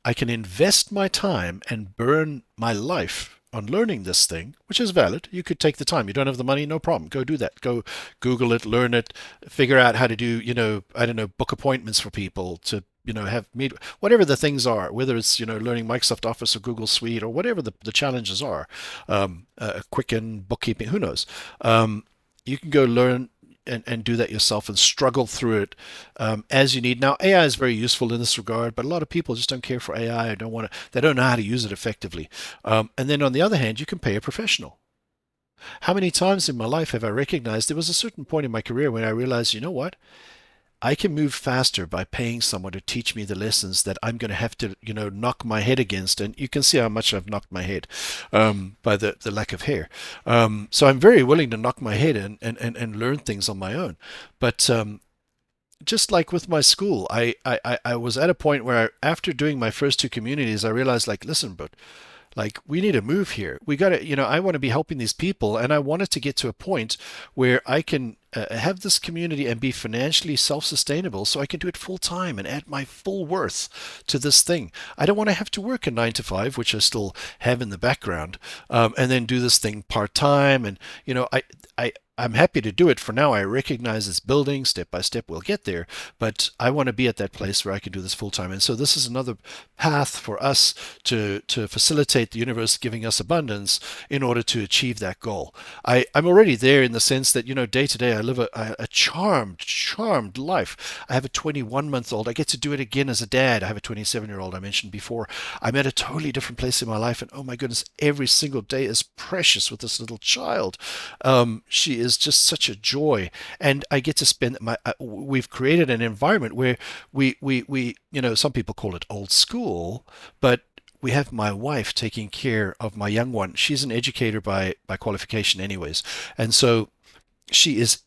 I can invest my time and burn my life on learning this thing, which is valid. You could take the time. You don't have the money, no problem. Go do that. Go Google it, learn it, figure out how to do, I don't know, book appointments for people to, have meet, whatever the things are, whether it's, learning Microsoft Office or Google Suite or whatever the challenges are, Quicken, bookkeeping, who knows? You can go learn and do that yourself and struggle through it as you need. Now, AI is very useful in this regard, but a lot of people just don't care for AI or they don't know how to use it effectively. And then on the other hand, you can pay a professional. How many times in my life have I recognized there was a certain point in my career when I realized, you know what? I can move faster by paying someone to teach me the lessons that I'm going to have to, knock my head against. And you can see how much I've knocked my head by the lack of hair. So I'm very willing to knock my head and learn things on my own. But just like with my school, I was at a point where after doing my first two communities, I realized, like, listen, but like, we need to move here. We got to, I want to be helping these people, and I want it to get to a point where I can have this community and be financially self-sustainable so I can do it full time and add my full worth to this thing. I don't want to have to work a 9 to 5, which I still have in the background, and then do this thing part time. And I'm happy to do it for now. I recognize it's building step by step. We'll get there, but I want to be at that place where I can do this full time. And so this is another path for us to facilitate the universe giving us abundance in order to achieve that goal. I'm already there in the sense that, day to day, I live a charmed life. I have a 21-month-old. I get to do it again as a dad. I have a 27-year-old I mentioned before. I'm at a totally different place in my life. And oh my goodness, every single day is precious with this little child. She is just such a joy. And I get to spend we've created an environment where some people call it old school, but we have my wife taking care of my young one. She's an educator by qualification anyways. And so she is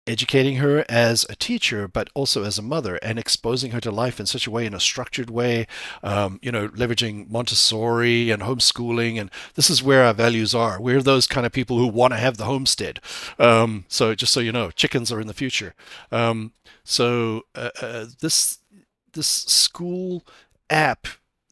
educating her as a teacher, but also as a mother, and exposing her to life in such a way, in a structured way, leveraging Montessori and homeschooling. And this is where our values are. We're those kind of people who want to have the homestead. So just so you know, chickens are in the future. This school app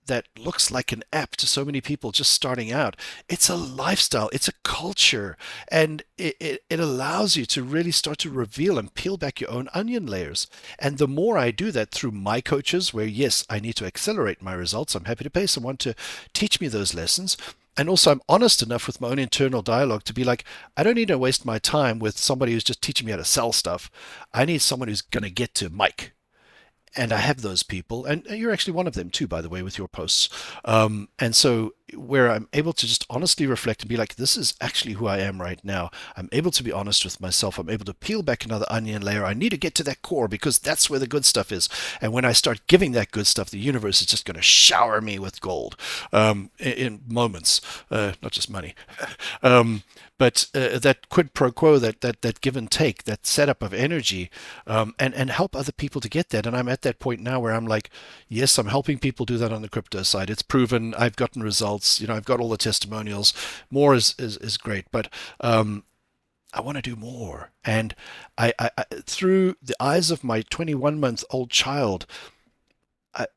that looks like an app to so many people just starting out. It's a lifestyle, it's a culture, and it allows you to really start to reveal and peel back your own onion layers. And the more I do that through my coaches, where yes, I need to accelerate my results, I'm happy to pay someone to teach me those lessons. And also, I'm honest enough with my own internal dialogue to be like, I don't need to waste my time with somebody who's just teaching me how to sell stuff. I need someone who's going to get to Mike, and I have those people, and you're actually one of them too, by the way, with your posts. And so, where I'm able to just honestly reflect and be like, this is actually who I am right now. I'm able to be honest with myself. I'm able to peel back another onion layer. I need to get to that core because that's where the good stuff is. And when I start giving that good stuff, the universe is just going to shower me with gold in moments, not just money. um, but that quid pro quo, that give and take, that setup of energy, and help other people to get that. And I'm at that point now where I'm like, yes, I'm helping people do that on the crypto side. It's proven. I've gotten results. I've got all the testimonials. More is great, but I want to do more. And I through the eyes of my 21-month-old child,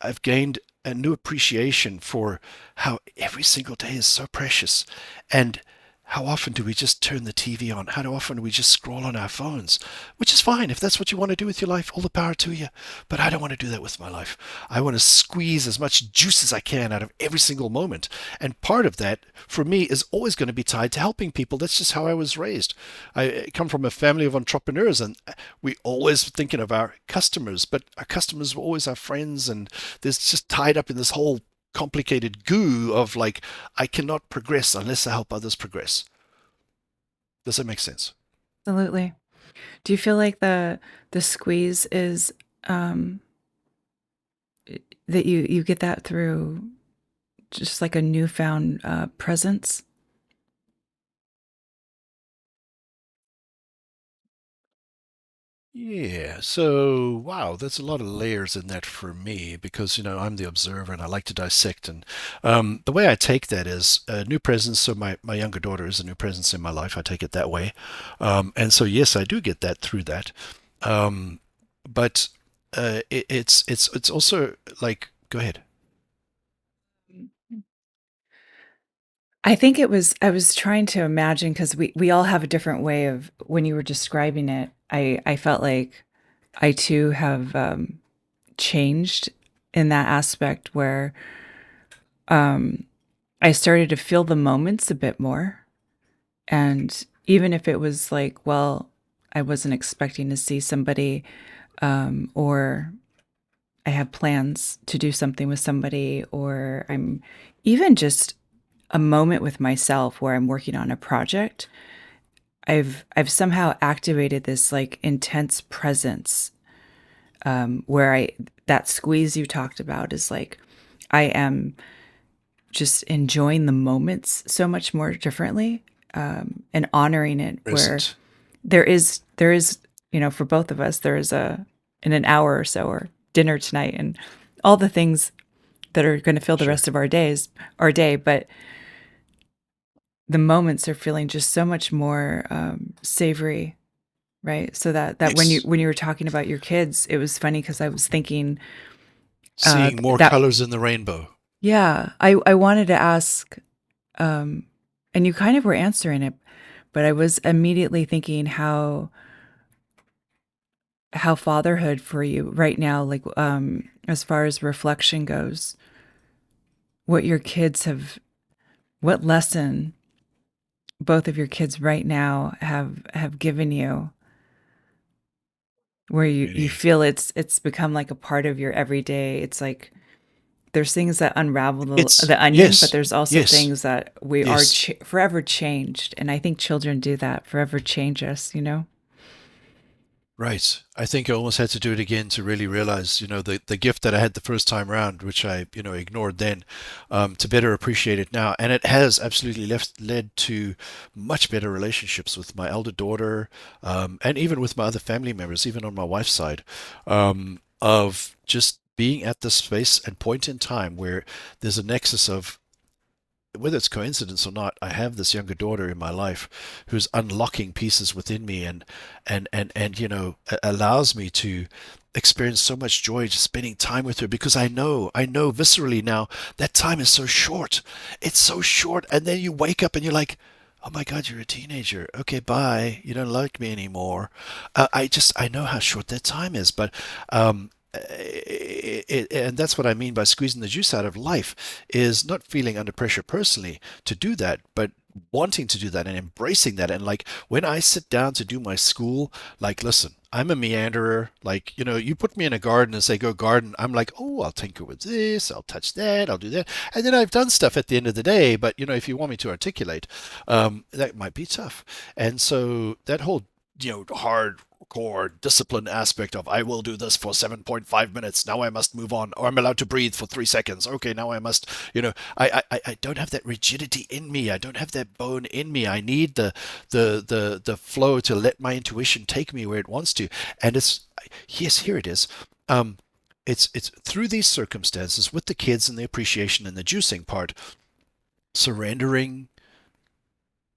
I've gained a new appreciation for how every single day is so precious. And how often do we just turn the TV on? How often do we just scroll on our phones? Which is fine. If that's what you want to do with your life, all the power to you. But I don't want to do that with my life. I want to squeeze as much juice as I can out of every single moment. And part of that, for me, is always going to be tied to helping people. That's just how I was raised. I come from a family of entrepreneurs, and we always thinking of our customers, but our customers were always our friends. And there's just tied up in this whole complicated goo of like, I cannot progress unless I help others progress. Does that make sense? Absolutely. Do you feel like the squeeze is that you get that through just like a newfound presence? Yeah. So, wow, there's a lot of layers in that for me because, I'm the observer and I like to dissect. And the way I take that is a new presence. So my younger daughter is a new presence in my life. I take it that way. And so, yes, I do get that through that. Um, but it's also like, go ahead. I think I was trying to imagine because we all have a different way of when you were describing it. I felt like I too have changed in that aspect where um, I started to feel the moments a bit more. And even if it was like, well, I wasn't expecting to see somebody, or I have plans to do something with somebody, or I'm even just a moment with myself where I'm working on a project, I've somehow activated this like intense presence, where I that squeeze you talked about is like I am just enjoying the moments so much more differently, and honoring it where Present. there is for both of us there is a in an hour or so or dinner tonight and all the things that are going to fill the Sure. rest of our day, but the moments are feeling just so much more savory right? So that Yes. when you were talking about your kids, it was funny because I was thinking Seeing more that colors in the rainbow. yeah, I wanted to ask, um, and you kind of were answering it, but I was immediately thinking how fatherhood for you right now, like as far as reflection goes, what your kids have, what lesson both of your kids right now have given you, where you Really. feel it's become like a part of your everyday. It's like there's things that unravel It's the onion, but yes, there's also yes, things that we are yes. forever changed. And I think children do that, forever change us, you know? Right. I think I almost had to do it again to really realize, the gift that I had the first time round, which I, ignored then, to better appreciate it now. And it has absolutely led to much better relationships with my elder daughter, and even with my other family members, even on my wife's side, of just being at this space and point in time where there's a nexus of whether it's coincidence or not, I have this younger daughter in my life who's unlocking pieces within me and allows me to experience so much joy just spending time with her because I know viscerally now that time is so short. It's so short, and then you wake up and you're like, oh my God, you're a teenager. Okay, bye. You don't like me anymore. I know how short that time is, but and that's what I mean by squeezing the juice out of life is not feeling under pressure personally to do that, but wanting to do that and embracing that. And like when I sit down to do my school, like, listen, I'm a meanderer. Like, you put me in a garden and say, go garden. I'm like, oh, I'll tinker with this. I'll touch that. I'll do that. And then I've done stuff at the end of the day. But, if you want me to articulate, that might be tough. And so that whole, hardcore discipline aspect of I will do this for 7.5 minutes. Now I must move on, or I'm allowed to breathe for 3 seconds. Okay, now I must, I don't have that rigidity in me. I don't have that bone in me. I need the flow to let my intuition take me where it wants to. And yes, here it is. It's through these circumstances with the kids and the appreciation and the juicing part, surrendering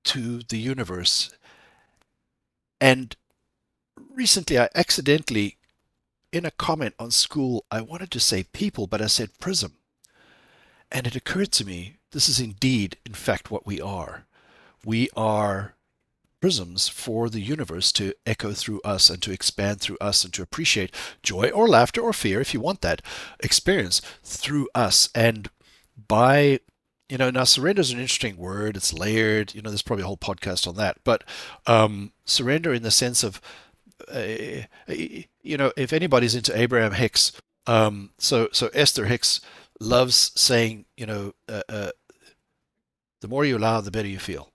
to the universe. And recently, I accidentally, in a comment on Skool, I wanted to say people, but I said prism. And it occurred to me this is indeed, in fact, what we are. We are prisms for the universe to echo through us and to expand through us and to appreciate joy or laughter or fear, if you want that experience, through us. And by now surrender is an interesting word. It's layered. There's probably a whole podcast on that. But surrender in the sense of if anybody's into Abraham Hicks, so Esther Hicks loves saying, the more you allow, the better you feel.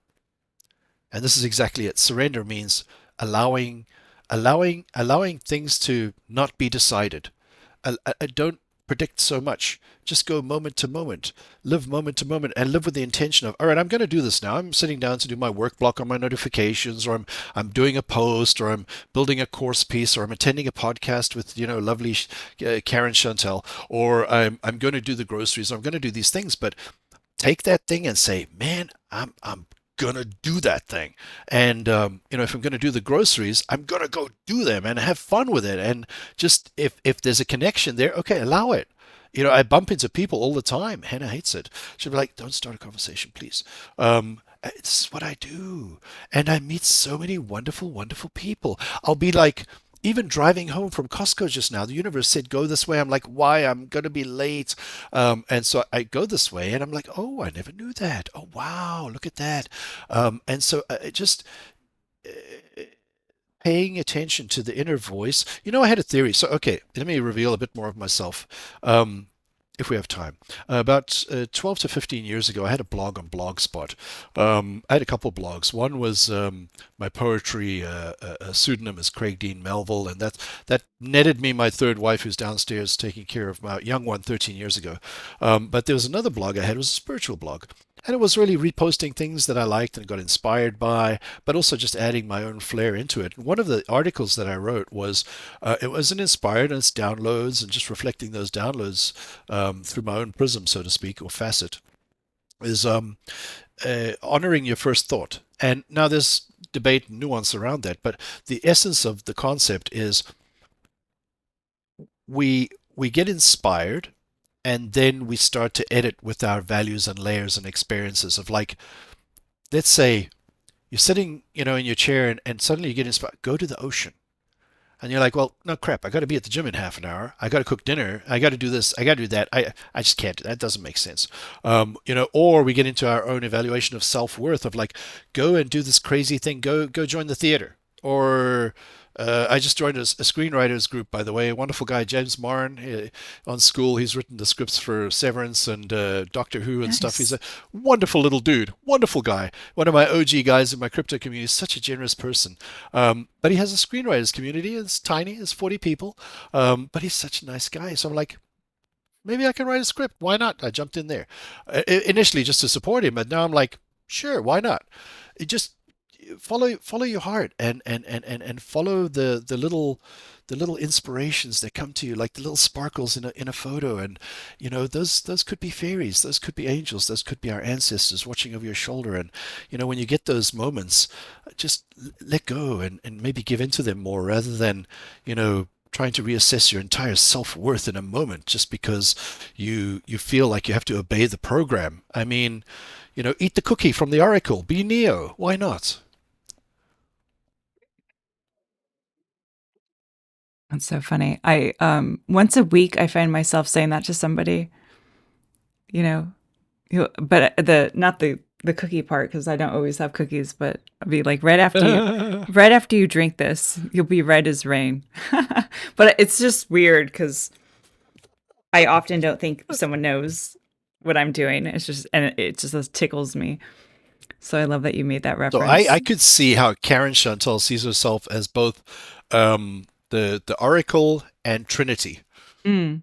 And this is exactly it. Surrender means allowing, allowing things to not be decided. Don't predict so much. Just go moment to moment, live moment to moment, and live with the intention of, all right, I'm going to do this now. I'm sitting down to do my work block on my notifications, or I'm doing a post, or I'm building a course piece, or I'm attending a podcast with lovely Carin Chantel, or I'm going to do the groceries, or I'm going to do these things. But take that thing and say, man, I'm gonna do that thing. And if I'm gonna do the groceries, I'm gonna go do them and have fun with it. And just if there's a connection there, okay, allow it. I bump into people all the time. Hannah hates it. She'll be like, "Don't start a conversation, please." It's what I do, and I meet so many wonderful, wonderful people. I'll be like, even driving home from Costco just now, the universe said, go this way. I'm like, why? I'm going to be late. And so I go this way and I'm like, oh, I never knew that. Oh, wow, look at that. And so just uh, paying attention to the inner voice. I had a theory. So, okay, let me reveal a bit more of myself. If we have time. About 12 to 15 years ago, I had a blog on Blogspot. I had a couple blogs. One was my poetry pseudonym is Craig Dean Melville, and that netted me my third wife who's downstairs taking care of my young one 13 years ago. But there was another blog I had. It was a spiritual blog. And it was really reposting things that I liked and got inspired by, but also just adding my own flair into it. And one of the articles that I wrote was, it wasn't inspired, and it's downloads and just reflecting those downloads through my own prism, so to speak, or facet, is honoring your first thought. And now there's debate and nuance around that, but the essence of the concept is we get inspired and then we start to edit with our values and layers and experiences of like, let's say you're sitting, in your chair and suddenly you get inspired, go to the ocean. And you're like, well, no crap, I got to be at the gym in half an hour. I got to cook dinner. I got to do this. I got to do that. I just can't. That doesn't make sense. Or we get into our own evaluation of self-worth of like, go and do this crazy thing. Go join the theater. Or I just joined a screenwriters group, by the way. A wonderful guy, James Marn, on Skool. He's written the scripts for Severance and Doctor Who and stuff. He's Nice. a wonderful little dude, wonderful guy. One of my OG guys in my crypto community. Such a generous person. But he has a screenwriters community. It's tiny. It's 40 people. But he's such a nice guy. So I'm like, maybe I can write a script. Why not? I jumped in there initially just to support him, but now I'm like, sure, why not? It just follow your heart and follow the little inspirations that come to you, like the little sparkles in a photo. And those could be fairies, those could be angels, those could be our ancestors watching over your shoulder. And when you get those moments, just let go and maybe give into them more rather than trying to reassess your entire self-worth in a moment just because you feel like you have to obey the program. I mean, eat the cookie from the oracle, be Neo, why not? That's so funny. I once a week I find myself saying that to somebody, you know, but the not the cookie part because I don't always have cookies, but I'll be like right after you drink this, you'll be red as rain. But it's just weird because I often don't think someone knows what I'm doing. It's just and it just tickles me. So I love that you made that So I reference. could see how Carin Chantel sees herself as both the Oracle and Trinity. Mm,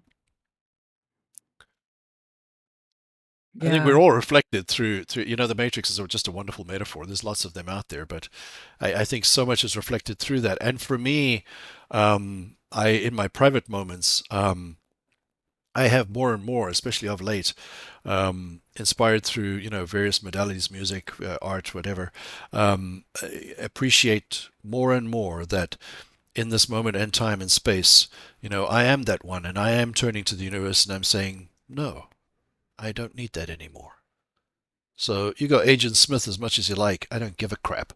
I think we're yeah. all reflected through the Matrix is just a wonderful metaphor. There's lots of them out there, but I think so much is reflected through that. And for me, I in my private moments, I have more and more, especially of late, inspired through various modalities, music, art, whatever. I appreciate more and more that in this moment and time and space, I am that one, and I am turning to the universe and I'm saying, no, I don't need that anymore. So you go Agent Smith as much as you like. I don't give a crap.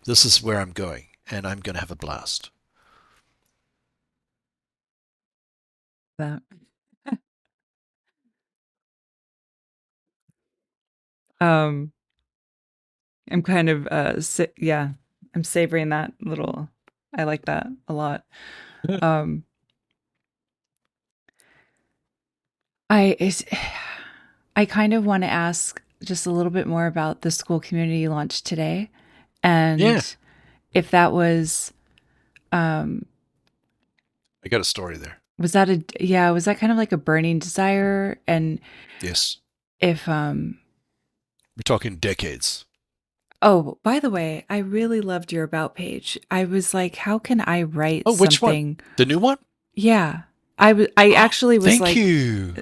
This is where I'm going, and I'm going to have a blast. That. Um, I'm kind of yeah, I'm savoring that little. I like that a lot. Um, I is I kind of want to ask just a little bit more about the school community launch today, Yeah, and if that um I got a story there. was that a yeah was that kind of like a burning desire, and Yes, if we're talking decades. oh, by the way, I really loved your about page. I was like, how can I write Oh, which one? something? The new one? Yeah. I actually was Thank like, you.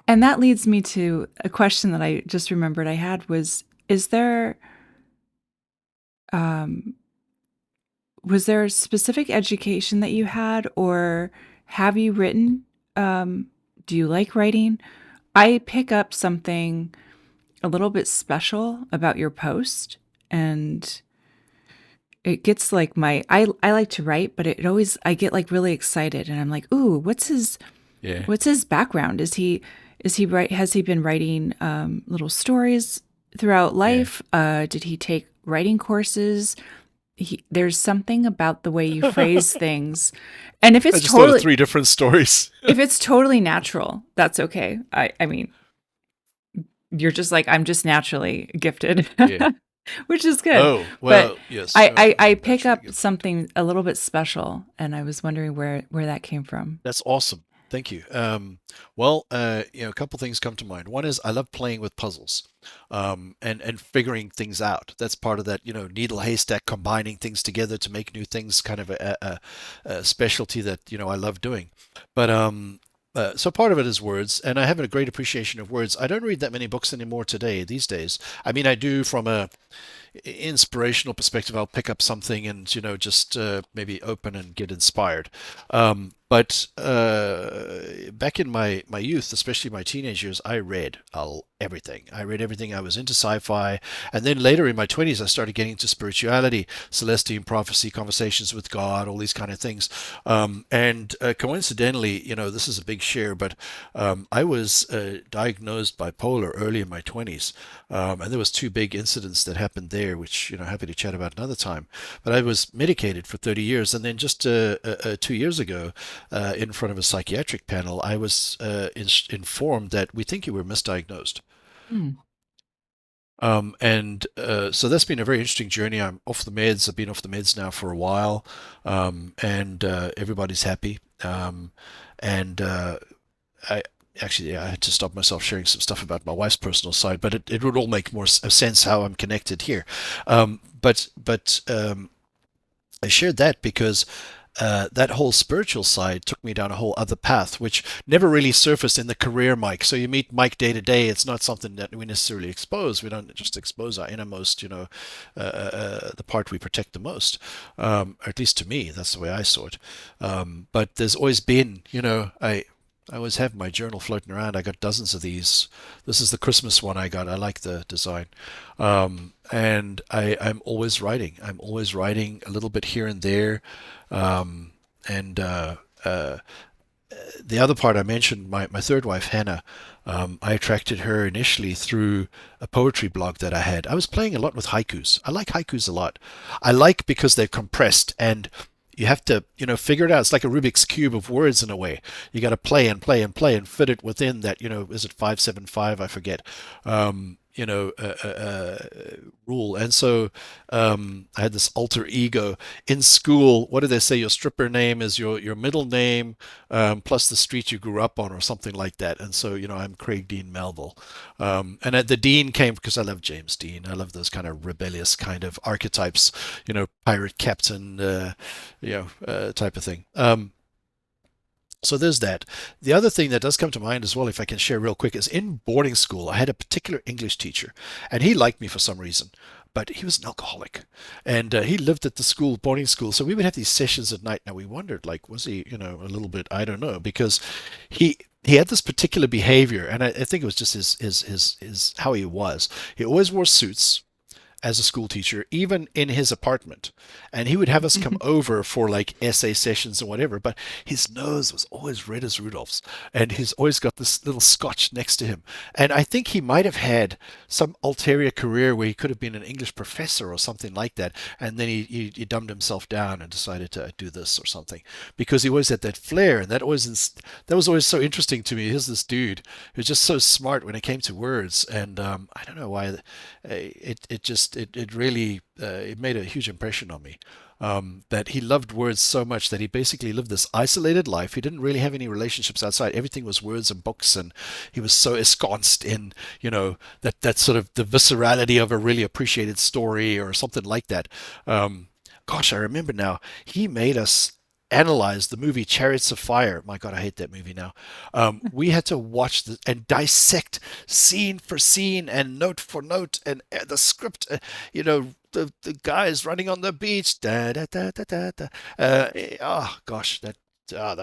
and that leads me to a question that I just remembered I had is there, um, was there a specific education that you had, or have you written? Um, do you like writing? I pick up something a little bit special about your post, and it gets like I like to write, but it always I get like really excited, and I'm like, ooh, Yeah. what's his background? Is he right? Has he been writing little stories throughout Yeah. life? Did he take writing courses? There's something about the way you phrase things, and I just thought of three different stories. if it's totally natural, that's okay. I mean, you're just like I'm just naturally gifted, Yeah. which is good. Oh, But well, yes. I I'm pick naturally up gifted. something a little bit special, and I was wondering where that came from. That's awesome. Thank you. Well, a couple things come to mind. One is I love playing with puzzles, and figuring things out. That's part of that, needle haystack, combining things together to make new things, kind of a specialty that I love doing. But so part of it is words, and I have a great appreciation of words. I don't read that many books anymore these days. I mean, I do from a inspirational perspective, I'll pick up something and just maybe open and get inspired. But back in my youth, especially my teenage years, I read everything. I read everything. I was into sci-fi, and then later in my 20s, I started getting into spirituality, Celestine prophecy, conversations with God, all these kind of things. And coincidentally, this is a big share, but I was diagnosed bipolar early in my 20s, and there was two big incidents that happened there, which happy to chat about another time. But I was medicated for 30 years, and then just 2 years ago, in front of a psychiatric panel, I was informed that we think you were misdiagnosed. Hmm. And so that's been a very interesting journey. I'm off the meds. I've been off the meds now for a while, and everybody's happy. And I actually, I had to stop myself sharing some stuff about my wife's personal side, but it would all make more sense how I'm connected here. But I shared that because that whole spiritual side took me down a whole other path, which never really surfaced in the career Mike. So you meet Mike day to day. It's not something that we necessarily expose. We don't just expose our innermost, the part we protect the most. Or at least to me, that's the way I saw it. But there's always been, I always have my journal floating around. I got dozens of these. This is the Christmas one I got. I like the design. And I'm always writing. I'm always writing a little bit here and there. And the other part I mentioned, my third wife, Hannah, I attracted her initially through a poetry blog that I had. I was playing a lot with haikus. I like haikus a lot. I like because they're compressed and you have to, figure it out. It's like a Rubik's cube of words in a way. You got to play and play and play and fit it within that, is it 575? I forget. Rule. And so I had this alter ego in school. What do they say? Your stripper name is your middle name plus the street you grew up on, or something like that. And so I'm Craig Dean Melville. And the Dean came because I love James Dean. I love those kind of rebellious kind of archetypes, pirate captain, type of thing. So there's that. The other thing that does come to mind as well, if I can share real quick, is in boarding school, I had a particular English teacher, and he liked me for some reason, but he was an alcoholic, and he lived at the school, boarding school. So we would have these sessions at night. Now we wondered, like, was he, a little bit, I don't know, because he had this particular behavior, and I think it was just his how he was. He always wore suits as a school teacher, even in his apartment. And he would have us come over for like essay sessions and whatever, but his nose was always red as Rudolph's. And he's always got this little scotch next to him. And I think he might have had some ulterior career where he could have been an English professor or something like that. And then he dumbed himself down and decided to do this or something because he always had that flair. And that was always so interesting to me. Here's this dude who's just so smart when it came to words. And I don't know why it really it made a huge impression on me. That he loved words so much that he basically lived this isolated life. He didn't really have any relationships outside. Everything was words and books, and he was so ensconced in, that sort of the viscerality of a really appreciated story or something like that. Gosh, I remember now. He made us analyze the movie Chariots of Fire. My God, I hate that movie now. We had to watch and dissect scene for scene and note for note and the script. The guys running on the beach. Da, da, da, da, da, da. Oh gosh, that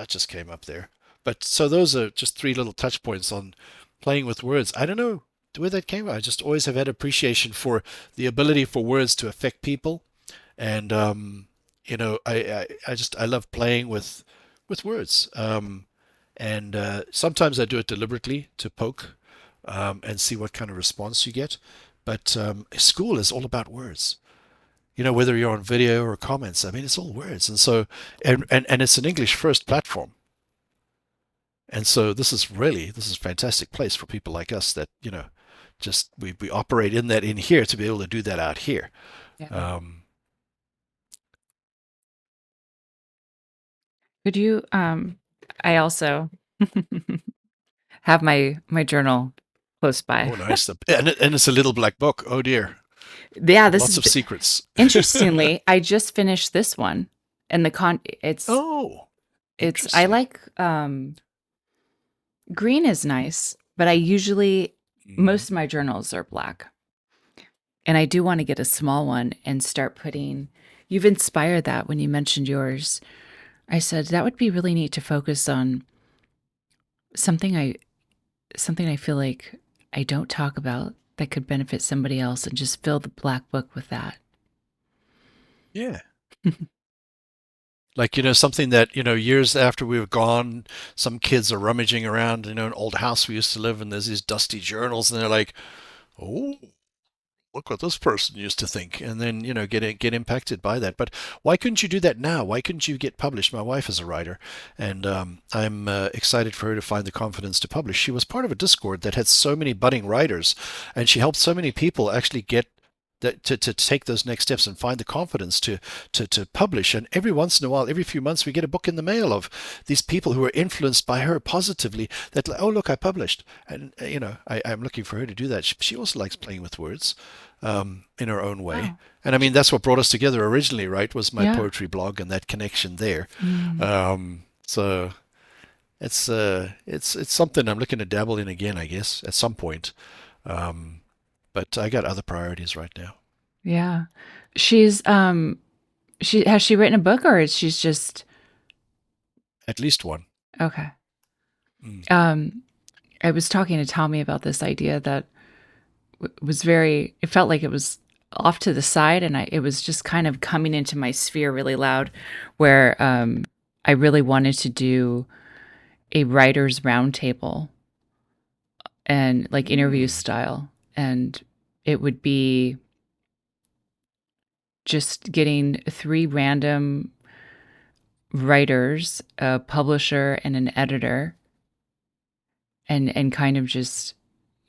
just came up there. But so those are just three little touch points on playing with words. I don't know where that came from. I just always have had appreciation for the ability for words to affect people, and I love playing with words. And sometimes I do it deliberately to poke and see what kind of response you get. But school is all about words. Whether you're on video or comments, I mean, it's all words. And so, and it's an English first platform. And so this is a fantastic place for people like us that, just we operate in here to be able to do that out here. Yeah. Um, Could you I also have my journal close by. oh, nice. And it's a little black book. Oh dear. Yeah, this Lots is of secrets. interestingly, I just finished this one and Oh, I interesting. like green is nice, but I usually Mhm. most of my journals are black. And I do want to get a small one and start putting. You've inspired that when you mentioned yours. I said that would be really neat to focus on something I something I feel like I don't talk about that could benefit somebody else and just fill the black book with that. Yeah. Like, something that, years after we were gone, some kids are rummaging around, an old house we used to live in. There's these dusty journals, and they're like, oh, look what this person used to think. And then, get impacted by that. But why couldn't you do that now? Why couldn't you get published? My wife is a writer, and I'm excited for her to find the confidence to publish. She was part of a Discord that had so many budding writers, and she helped so many people actually get to take those next steps and find the confidence to publish. And every once in a while, every few months, we get a book in the mail of these people who are influenced by her positively. That, like, oh, look, I published. And I'm looking for her to do that. She also likes playing with words, in her own way. Wow. And I mean, that's what brought us together originally, right? Was my Yeah. poetry blog and that connection there. Mm. So it's something I'm looking to dabble in again, I guess, at some point. Um, but I got other priorities right now. Yeah. She's she has she written a book or is she's just At least one. okay. Mm. Um I was talking to Tommy about this idea that was very it felt like it was off to the side and it was just kind of coming into my sphere really loud where I really wanted to do a writers roundtable and like interview Mm. style and it would be just getting three random writers, a publisher, and an editor, and kind of just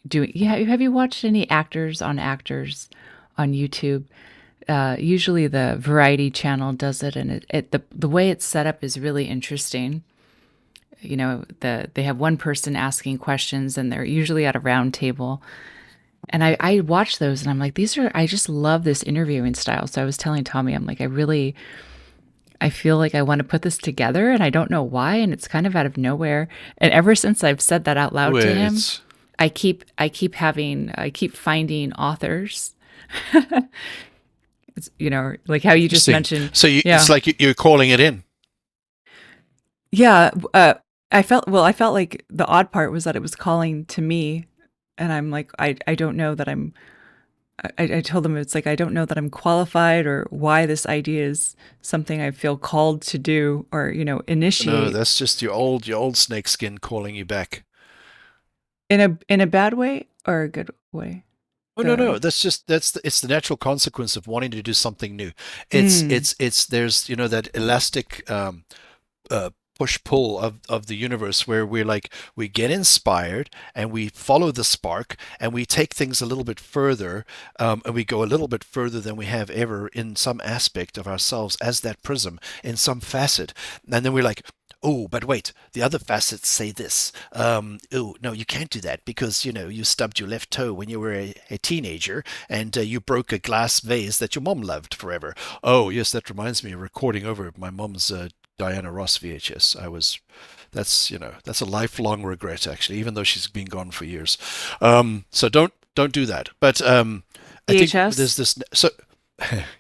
doing. Yeah, have you watched any actors on YouTube? Usually, the Variety channel does it, and the way it's set up is really interesting. They have one person asking questions, and they're usually at a round table. And I watch those, and I'm like, I just love this interviewing style. So I was telling Tommy, I'm like, I feel like I want to put this together and I don't know why and it's kind of out of nowhere. And ever since I've said that out loud to him, It's I keep finding authors. It's, like how you just interesting. mentioned. So it's Yeah. like you're calling it in. Yeah, I felt like the odd part was that it was calling to me and I'm like I don't know that I told them it's like I don't know that I'm qualified or why this idea is something I feel called to do or No, initiate that's just your old snake skin calling you back. in a bad way or a good way. Oh no, The no, it's the natural consequence of wanting to do something new. mm, There's that elastic uh, push pull of the universe where we get inspired and we follow the spark and we take things a little bit further, and we go a little bit further than we have ever in some aspect of ourselves as that prism in some facet, and then we're like, oh, but wait, the other facets say this. Oh, no, you can't do that because, you stubbed your left toe when you were a teenager and you broke a glass vase that your mom loved forever. Oh, yes, that reminds me of recording over my mom's Diana Ross VHS. That's a lifelong regret actually, even though she's been gone for years. So don't do that. But I think there's VHS. this. So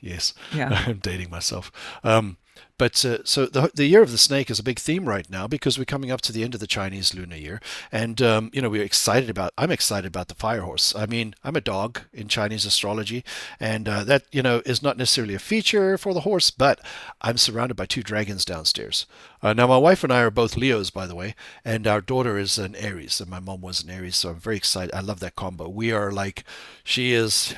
yes, Yeah. I'm dating myself. Um, so the year of the snake is a big theme right now because we're coming up to the end of the Chinese lunar year, and we're excited about. I'm excited about the fire horse. I mean, I'm a dog in Chinese astrology, and that is not necessarily a feature for the horse, but I'm surrounded by two dragons downstairs. Now, my wife and I are both Leos, by the way, and our daughter is an Aries, and my mom was an Aries, so I'm very excited. I love that combo. We are like, she is.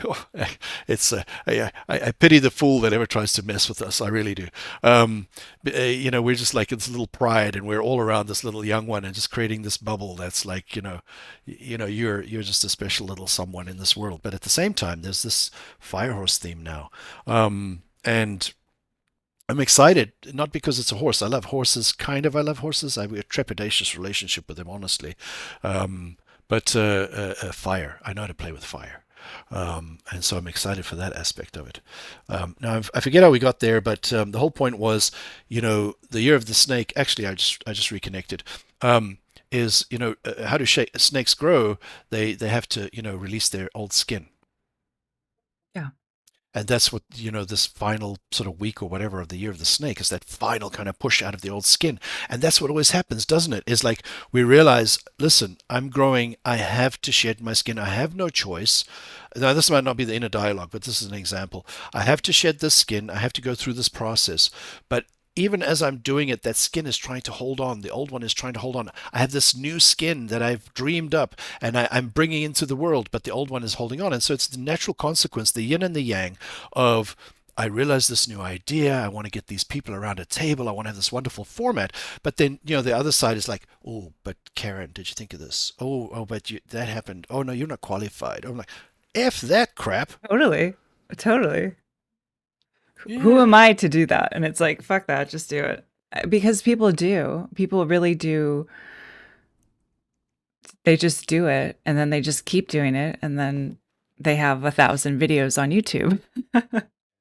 It's I pity the fool that ever tries to mess with us. I really do. We're just like this little pride, and we're all around this little young one, and just creating this bubble that's like, you're just a special little someone in this world. But at the same time, there's this fire horse theme now, and I'm excited, not because it's a horse. I love horses, kind of. I love horses. I have a trepidatious relationship with them, honestly. Um, but fire, I know how to play with fire. And so I'm excited for that aspect of it. Now I forget how we got there, but the whole point was, the year of the snake. Actually, I just reconnected. Is how do snakes grow? They have to release their old skin. And that's what, this final sort of week or whatever of the year of the snake is, that final kind of push out of the old skin. And that's what always happens, doesn't it? Is like we realize, listen, I'm growing. I have to shed my skin. I have no choice. Now, this might not be the inner dialogue, but this is an example. I have to shed this skin. I have to go through this process. But even as I'm doing it, that skin is trying to hold on. The old one is trying to hold on. I have this new skin that I've dreamed up and I'm bringing into the world, but the old one is holding on. And so it's the natural consequence, the yin and the yang of I realize this new idea. I want to get these people around a table. I want to have this wonderful format. But then, the other side is like, oh, but Carin, did you think of this? Oh, but that happened. Oh, no, you're not qualified. I'm like, F that crap. Totally. Totally. Who Yeah. am I to do that? And it's like, fuck that, just do it. Because people do. People really do. They just do it and then they just keep doing it. And then they have 1,000 videos on YouTube.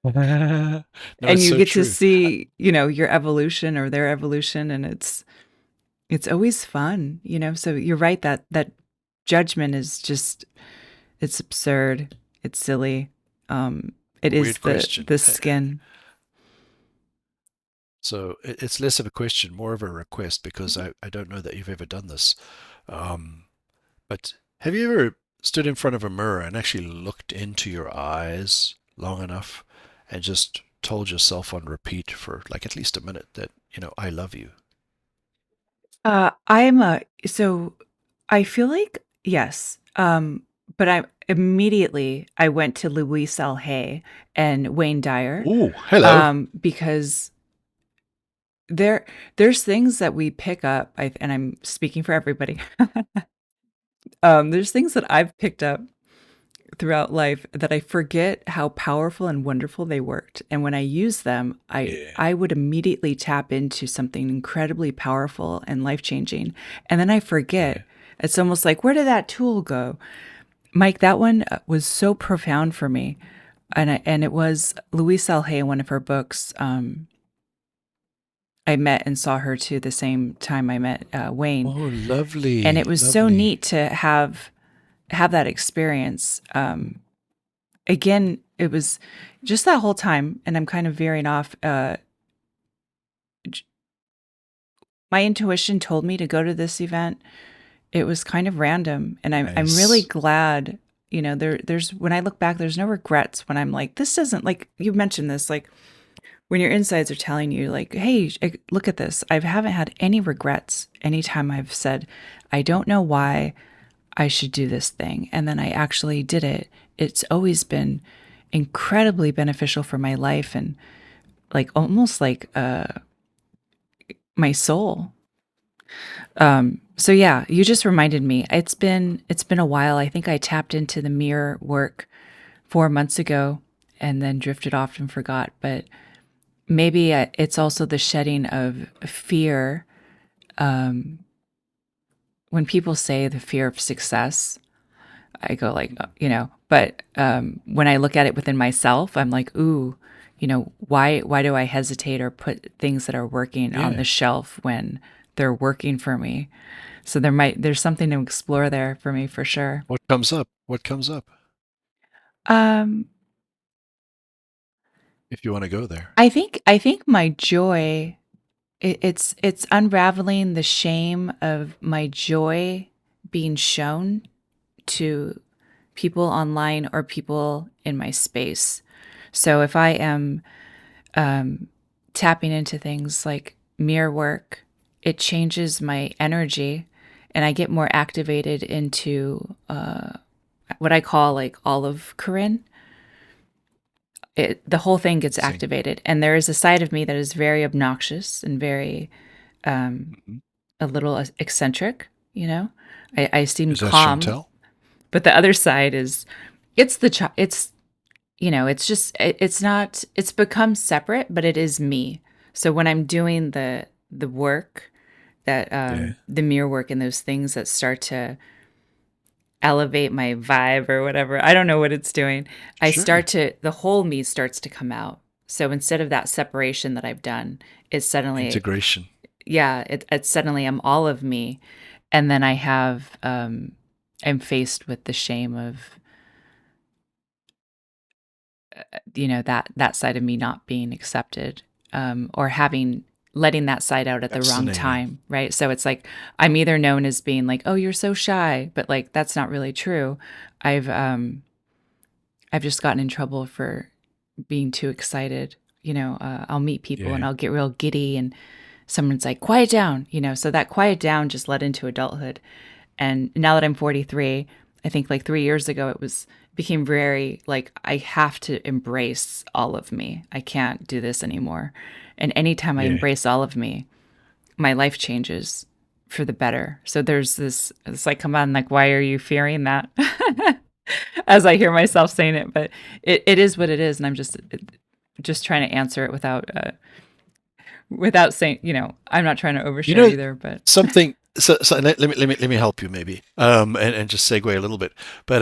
No, And it's you so get to true. see, your evolution or their evolution. And it's always fun, So you're right that judgment is just, it's absurd. It's silly. It is Weird question. the skin. So it's less of a question, more of a request, because I don't know that you've ever done this. Um, but have you ever stood in front of a mirror and actually looked into your eyes long enough and just told yourself on repeat for like at least a minute that, I love you? So I feel like yes. But I went to Louise L. Hay and Wayne Dyer, Oh, hello. because there there's things that we pick up, and I'm speaking for everybody. There's things that I've picked up throughout life that I forget how powerful and wonderful they worked. And when I use them, Yeah, I would immediately tap into something incredibly powerful and life-changing. And then I yeah. forget. It's almost like, where did that tool go? Mike, that one was so profound for me. And it was Louise L. Hay in one of her books. I met and saw her too the same time I met Wayne. Oh, And it lovely, was so lovely. neat to have that experience. Again, it was just that whole time, and I'm kind of veering off. My intuition told me to go to this event. It was kind of random, and I'm really Nice. glad. There's when I look back, there's no regrets when I'm like, this doesn't, like you mentioned this, like when your insides are telling you, like, hey, look at this. I haven't had any regrets anytime I've said, I don't know why I should do this thing, and then I actually did it. It's always been incredibly beneficial for my life and like almost like my soul. So yeah, you just reminded me. It's been a while. I think I tapped into the mirror work 4 months ago and then drifted off and forgot. But maybe it's also the shedding of fear. When people say the fear of success, I go like, but when I look at it within myself, I'm like, ooh, why do I hesitate or put things that are working on Yeah. the shelf when they're working for me? So there's something to explore there for me for sure. What comes up? What comes up? Um, If you want to go there. I think my joy, it's unraveling the shame of my joy being shown to people online or people in my space. So if I am tapping into things like mirror work, it changes my energy and I get more activated into what I call like olive Corinne. The whole thing gets See. activated. And there is a side of me that is very obnoxious and very Mhm. a little eccentric, you know? I seem Is that calm, Chantel? but the other side is it's it's just it's not, it's become separate, but it is me. So when I'm doing the work that Yeah. the mirror work and those things that start to elevate my vibe or whatever, I don't know what it's doing. Sure. The whole me starts to come out. So instead of that separation that I've done, it's suddenly, Integration. yeah, it's suddenly I'm all of me. And then I'm faced with the shame of that side of me not being accepted, or letting that side out at the wrong Fascinating. time, right? So it's like I'm either known as being like, "Oh, you're so shy," but like that's not really true. I've um I've just gotten in trouble for being too excited. I'll meet people and Yeah. I'll get real giddy, and someone's like, "Quiet down," so that quiet down just led into adulthood. And now that I'm 43, I think like 3 years ago, became very like, I have to embrace all of me. I can't do this anymore. And anytime I Yeah. embrace all of me, my life changes for the better. So it's like, come on, like, why are you fearing that? As I hear myself saying it, but it is what it is. And I'm just trying to answer it without saying, I'm not trying to You overshare know, either, but something. So let me help you maybe, and just segue a little bit. But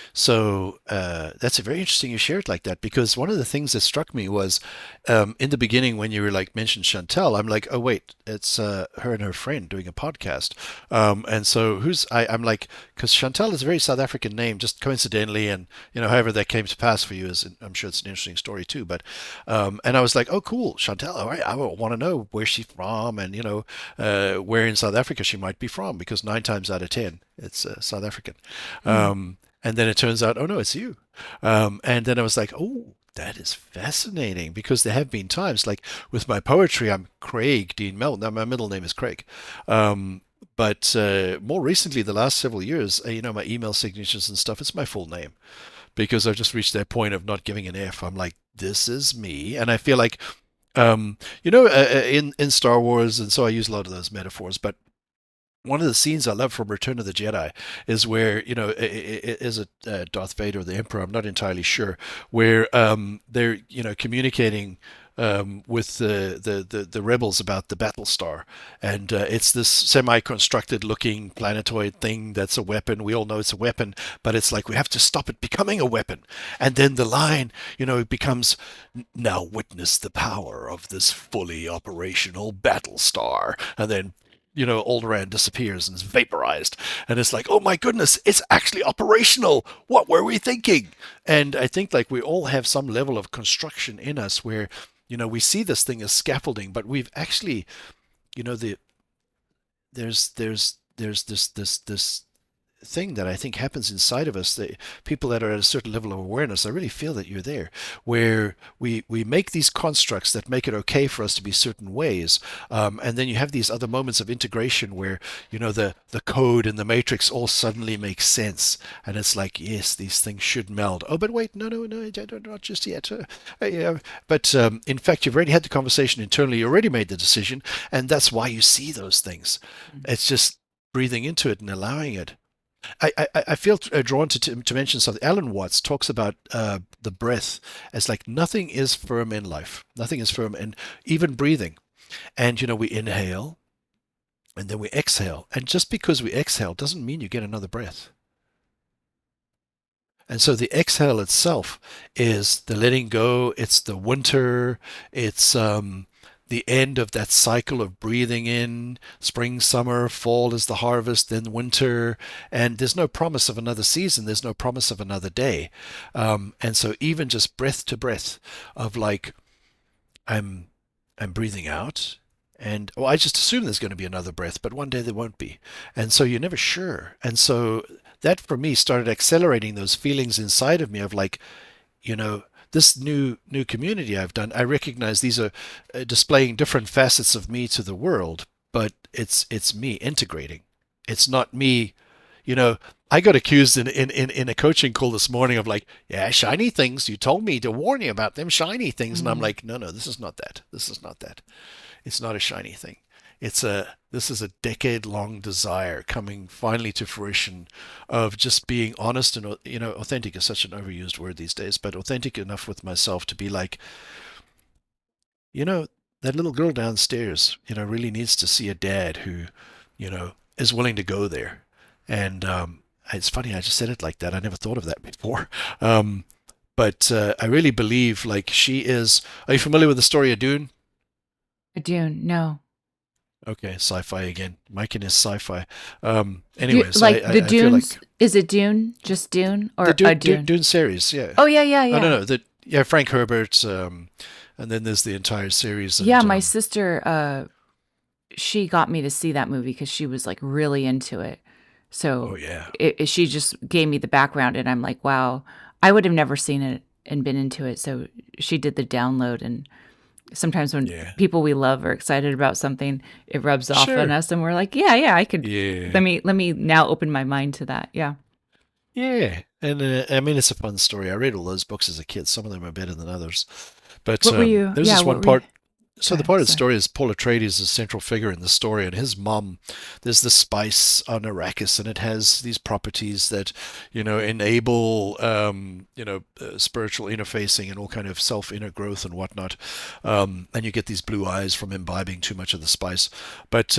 that's a very interesting you shared like that, because one of the things that struck me was, in the beginning when you were like mentioned Chantel, I'm like, oh wait, it's her and her friend doing a podcast, and so I'm like, because Chantel is a very South African name, just coincidentally, and however that came to pass for you is, I'm sure it's an interesting story too. But and I was like, oh cool, Chantel, all right, I want to know where she's from, and where in South Africa she might be from, because 9 times out of 10 it's South African. hmm. And then it turns out, oh no, it's you. And then I was like, oh, that is fascinating, because there have been times like with my poetry, I'm Craig Dean Melton. Now my middle name is Craig. But more recently, the last several years, my email signatures and stuff, it's my full name, because I've just reached that point of not giving an F. I'm like, this is me. And I feel like, in Star Wars, and so I use a lot of those metaphors. But one of the scenes I love from Return of the Jedi is where, is it Darth Vader or the Emperor? I'm not entirely sure. Where they're communicating with the rebels about the battle star, and it's this semi-constructed looking planetoid thing that's a weapon. We all know it's a weapon, but it's like we have to stop it becoming a weapon. And then the line, it becomes, now witness the power of this fully operational battle star, and then Alderaan disappears and is vaporized. And it's like, oh my goodness, it's actually operational. What were we thinking? And I think like we all have some level of construction in us where, we see this thing as scaffolding, but we've actually, the there's this thing that I think happens inside of us, that people that are at a certain level of awareness, I really feel that you're there, where we make these constructs that make it okay for us to be certain ways, and then you have these other moments of integration where the code and the matrix all suddenly make sense, and it's like, yes, these things should meld. Oh, but wait, no, not just yet. Yeah. But in fact, you've already had the conversation internally. You already made the decision, and that's why you see those things. It's just breathing into it and allowing it. I feel drawn to mention something. Alan Watts talks about the breath as like nothing is firm in life. Nothing is firm, and even breathing. And we inhale and then we exhale. And just because we exhale doesn't mean you get another breath. And so the exhale itself is the letting go. It's the winter. It's the end of that cycle of breathing in. Spring, summer, fall is the harvest, then winter. And there's no promise of another season. There's no promise of another day. And so even just breath to breath of like, I'm I'm breathing out, and I just assume there's going to be another breath, but one day there won't be. And so you're never sure. And so that for me started accelerating those feelings inside of me of like, you know, this new community I've done, I recognize these are displaying different facets of me to the world, but it's me integrating. It's not me, you know. I got accused in a coaching call this morning of like, yeah, shiny things. You told me to warn you about them shiny things, and I'm Mm. like, no, this is not that. This is not that. It's not a shiny thing. This is a decade long desire coming finally to fruition of just being honest and authentic is such an overused word these days, but authentic enough with myself to be like, you know, that little girl downstairs, really needs to see a dad who, is willing to go there. And it's funny, I just said it like that. I never thought of that before. Um, but I really believe like she is. Are you familiar with the story of Dune? A dune, no. Okay, sci-fi again. Mike and his sci-fi. Do Anyways, like the I feel dunes? like Is it Dune? Just Dune the or a Dune, Dune, dune? Dune series, yeah. Oh yeah, yeah, Oh no yeah. no, the yeah, Frank Herbert, and then there's the entire series, Yeah, and my sister, she got me to see that movie because she was like really into it. oh So yeah, she just gave me the background, and I'm like, wow, I would have never seen it and been into it. So she did the download, and sometimes when yeah, people we love are excited about something, it rubs off on sure, us, and we're like, yeah, yeah, I could. yeah, Let me now open my mind to that. Yeah. yeah. And I mean, it's a fun story. I read all those books as a kid. Some of them are better than others, but What were you? there's Yeah. this What one were you? part. Go So the ahead. part of the Sorry. story is Paul Atreides is a central figure in the story, and his mom. There's the spice on Arrakis, and it has these properties that, enable, spiritual interfacing and all kind of self inner growth and whatnot. And you get these blue eyes from imbibing too much of the spice. But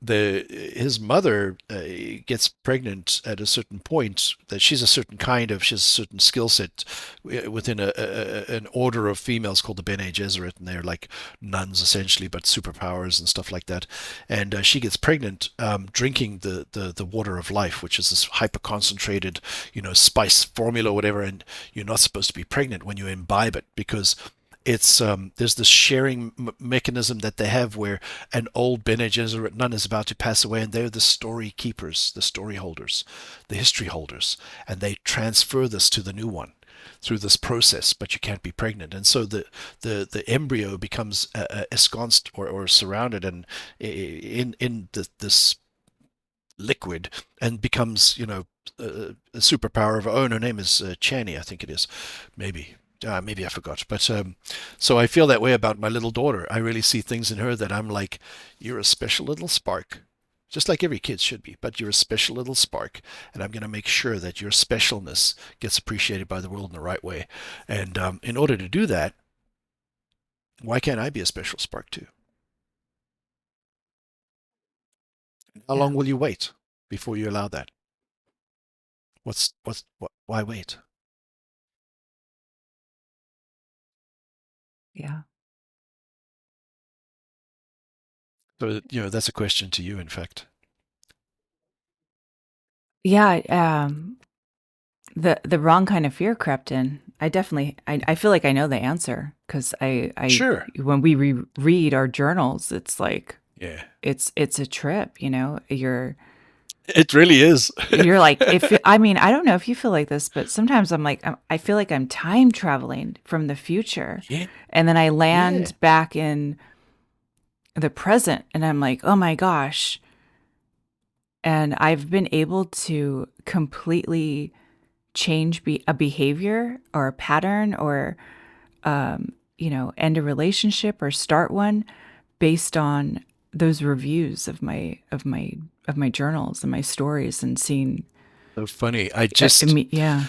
the his mother gets pregnant at a certain point. That she's a certain kind of, she has a certain skill set within an order of females called the Bene Gesserit, and they're like nuns essentially, but superpowers and stuff like that. And she gets pregnant drinking the water of life, which is this hyper concentrated, spice formula, or whatever. And you're not supposed to be pregnant when you imbibe it because it's there's this sharing mechanism that they have where an old Bene Gesserit nun is about to pass away, and they're the story keepers, the story holders, the history holders, and they transfer this to the new one through this process, but you can't be pregnant. And so the embryo becomes ensconced or surrounded and this liquid and becomes, a superpower of her own. Her name is Chani, I think it is. Maybe. Maybe I forgot. But so I feel that way about my little daughter. I really see things in her that I'm like, you're a special little spark. Just like every kid should be, but you're a special little spark, and I'm going to make sure that your specialness gets appreciated by the world in the right way. And in order to do that, why can't I be a special spark too? How Yeah. long will you wait before you allow that? Why wait? Yeah. So, that's a question to you, in fact. Yeah. The wrong kind of fear crept in. I definitely I feel like I know the answer because I Sure. when we read our journals, it's like Yeah. it's a trip. It really is. You're like if I mean I don't know if you feel like this, but sometimes I'm like I feel like I'm time traveling from the future, Yeah. and then I Yeah. land back in the present, and I'm like, oh my gosh, and I've been able to completely change a behavior or a pattern or end a relationship or start one based on those reviews of my journals and my stories and seeing So funny. yeah.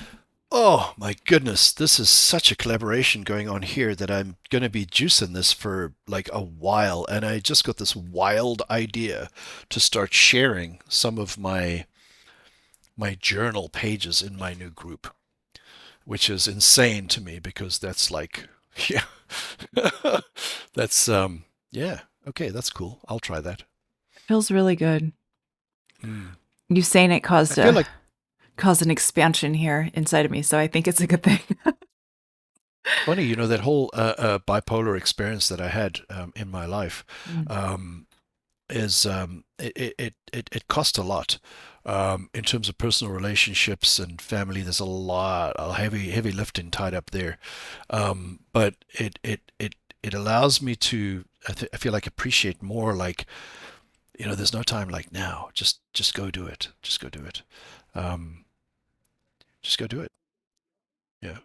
Oh my goodness, this is such a collaboration going on here that I'm going to be juicing this for like a while. And I just got this wild idea to start sharing some of my journal pages in my new group, which is insane to me because that's like, yeah, that's, yeah, okay, that's cool. I'll try that. Feels really good. Mm. You saying it I caused feel a like, caused an expansion here inside of me, so I think it's a good thing. funny, that whole bipolar experience that I had in my life. Mm. Um, is it cost a lot in terms of personal relationships and family. There's a lot of heavy lifting tied up there, but it allows me to I feel like appreciate more. Like there's no time like now. Just go do it. Just go do it. Um, just go do it. Yeah.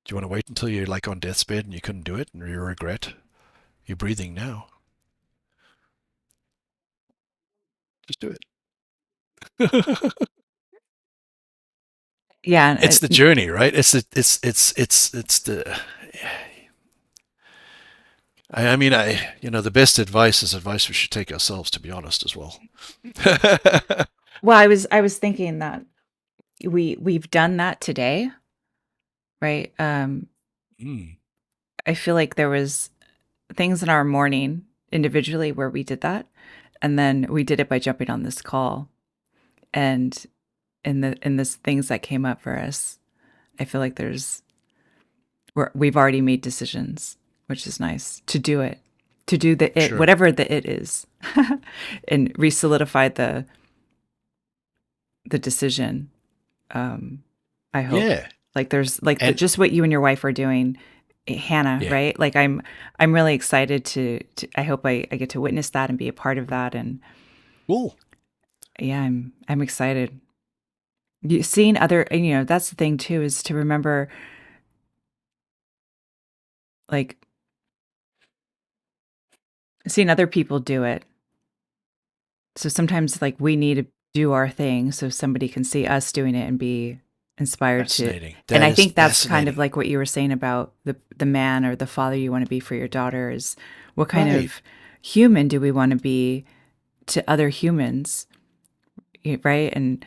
Do you want to wait until you're like on death's bed and you couldn't do it and you regret? You're breathing now. Just do it. Yeah, It's the journey, right? It's the. I mean, the best advice is advice we should take ourselves, to be honest, as well. well, I was thinking that we've done that today, right? Mm. I feel like there was things in our morning individually where we did that, and then we did it by jumping on this call, and in this things that came up for us. I feel like we've already made decisions, which is nice to do it, to do the it, Sure. whatever the it is, and re-solidify the decision. I hope Yeah. like there's like And just what you and your wife are doing, Hannah, yeah. right? Like I'm really excited to I hope I get to witness that and be a part of that. And Cool. yeah, I'm excited. Seeing other, and, that's the thing too, is to remember, like, seeing other people do it. So sometimes, like, we need to do our thing so somebody can see us doing it and be inspired to. Fascinating. And That I is think that's kind of fascinating. like what you were saying about the man or the father you want to be for your daughter, is what kind Right. of human do we want to be to other humans, right? And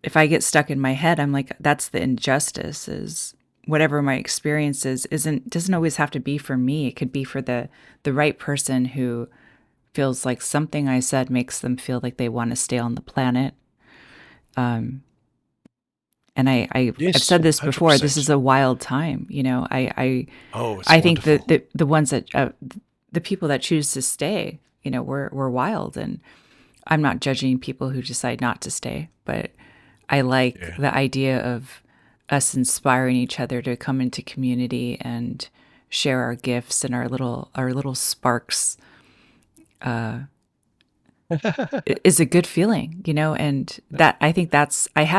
if I get stuck in my head, I'm like, that's the injustice, is whatever my experience is doesn't always have to be for me. It could be for the right person who feels like something I said makes them feel like they want to stay on the planet. And I've Yes, said this before. This 100%. is a wild time. Oh, it's I think that wonderful. the ones that the people that choose to stay, we're wild, and I'm not judging people who decide not to stay, but I like Yeah. the idea of us inspiring each other to come into community and share our gifts and our little sparks is a good feeling, and that I think that's I've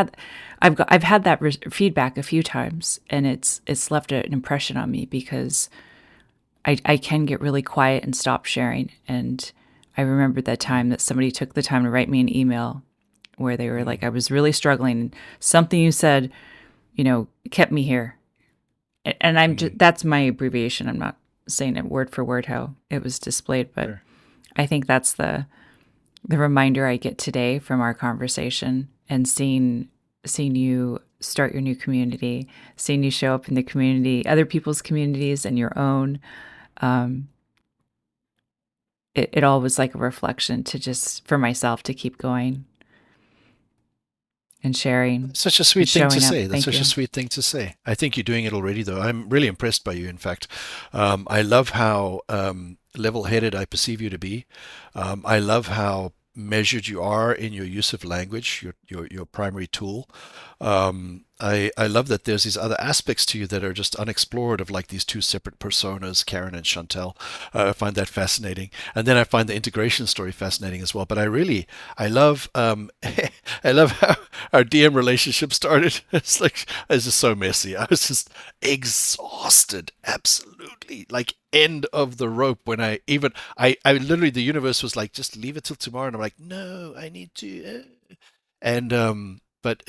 had that feedback a few times, and it's left an impression on me, because I can get really quiet and stop sharing. And I remember that time that somebody took the time to write me an email where they were like, Mm. I was really struggling. Something you said, kept me here. And I'm just, Mm. that's my abbreviation. I'm not saying it word for word how it was displayed, but Sure. I think that's the reminder I get today from our conversation, and seeing you start your new community, seeing you show up in the community, other people's communities and your own. It all was like a reflection to just for myself to keep going and sharing That's such a and sweet thing to showing up. say. That's Thank such a you. sweet thing to say. I think you're doing it already, though. I'm really impressed by you, in fact. I love how level-headed I perceive you to be. I love how measured you are in your use of language, your primary tool. I love that there's these other aspects to you that are just unexplored, of like these two separate personas, Carin and Chantel. I find that fascinating, and then I find the integration story fascinating as well. But I love, I love how our DM relationship started. It's just so messy. I was just exhausted, absolutely, like end of the rope when I literally, the universe was like, just leave it till tomorrow, and I'm like, no, I need to. And but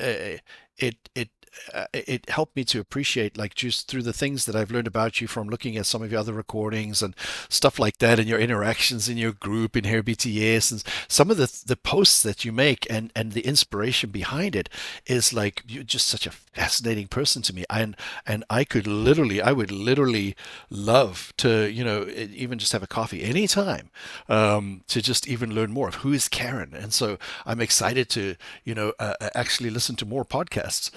it helped me to appreciate, like, just through the things that I've learned about you from looking at some of your other recordings and stuff like that, and your interactions in your group in Hair BTS, and some of the posts that you make, and the inspiration behind it is like, you're just such a fascinating person to me. And I would literally love to, even just have a coffee anytime, to just even learn more of who is Carin. And so I'm excited to, actually listen to more podcasts,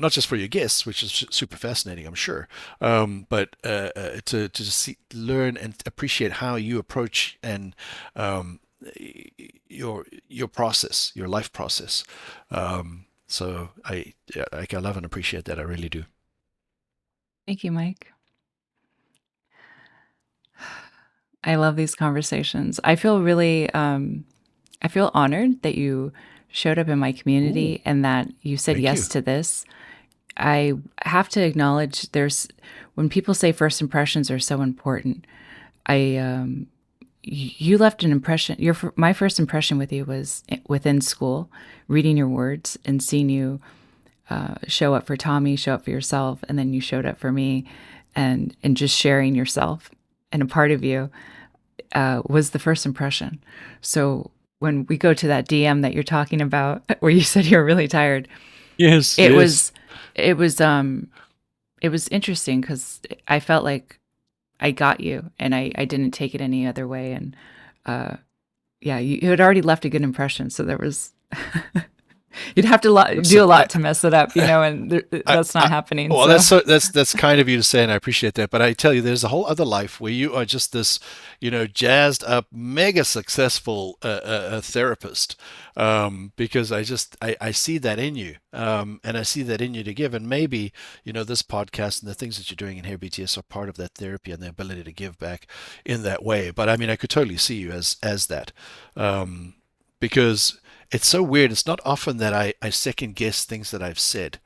not just for your guests, which is super fascinating, I'm sure, but to just learn and appreciate how you approach and your process, your life process. So yeah, like, I love and appreciate that. I really do. Thank you, Mike. I love these conversations. I feel honored that you showed up in my Ooh, community and that you said thank you. yes to this. I have to acknowledge when people say first impressions are so important. I You left an impression. My first impression with you was within school, reading your words and seeing you show up for Tommy, show up for yourself, and then you showed up for me, and just sharing yourself. And a part of you was the first impression. So when we go to that DM that you're talking about, where you said you were really tired, Yes, it yes. was it was um it was interesting because I felt like I got you, and I didn't take it any other way. And yeah, you had already left a good impression, so there was You'd have to do a Listen, lot to mess it up, and that's not happening. well, So, that's kind of you to say, and I appreciate that. But I tell you, there's a whole other life where you are just this, jazzed up, mega successful therapist. Because I see that in you, and I see that in you to give. And maybe this podcast and the things that you're doing in Hair BTS are part of that therapy and the ability to give back in that way. But I mean, I could totally see you as that, because it's so weird. It's not often that I second guess things that I've said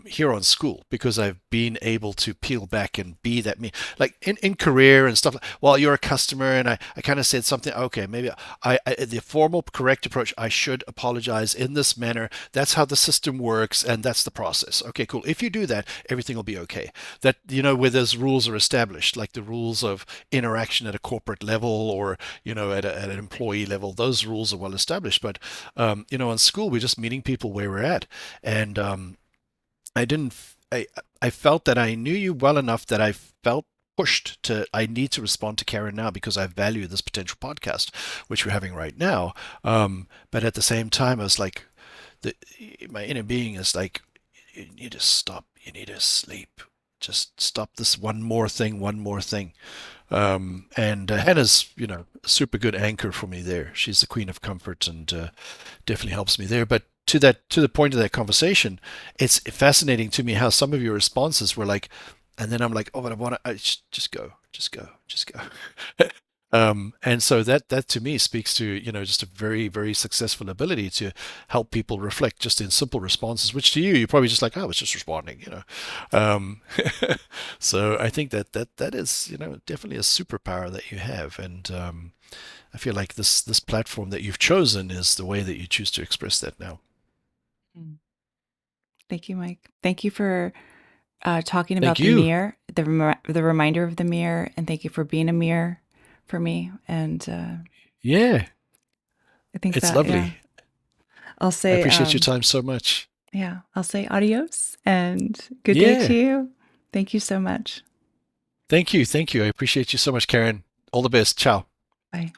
here on Skool, because I've been able to peel back and be that me. Like in career and stuff. Well, you're a customer, and I kind of said something. Okay, maybe the formal correct approach. I should apologize in this manner. That's how the system works, and that's the process. Okay, cool. If you do that, everything will be okay. That where those rules are established, like the rules of interaction at a corporate level, or at an employee level. Those rules are well established. But on Skool, we're just meeting people where we're at, and I didn't. I felt that I knew you well enough that I felt pushed to. I need to respond to Carin now because I value this potential podcast, which we're having right now. But at the same time, I was like, the my inner being is like, you need to stop. You need to sleep. Just stop this one more thing. One more thing. And Hannah's, a super good anchor for me there. She's the queen of comfort, and definitely helps me there. But to the point of that conversation, it's fascinating to me how some of your responses were like, and then I'm like, oh, but I want to just go, just go, just go. And so that to me speaks to just a very, very successful ability to help people reflect just in simple responses, which to you you're probably just like, oh, I was just responding. Um, so I think that is definitely a superpower that you have, and I feel like this platform that you've chosen is the way that you choose to express that now. Mm. Thank you, Mike. Thank you for talking Thank about the you. mirror, the reminder of the mirror, and thank you for being a mirror for me. And Yeah, I think it's that, yeah, lovely. I'll I say, appreciate your time so much. yeah, I'll say adios and good day to Yeah. you. Thank you so much. Thank you. Thank you. I appreciate you so much, Carin. All the best. Ciao. Bye.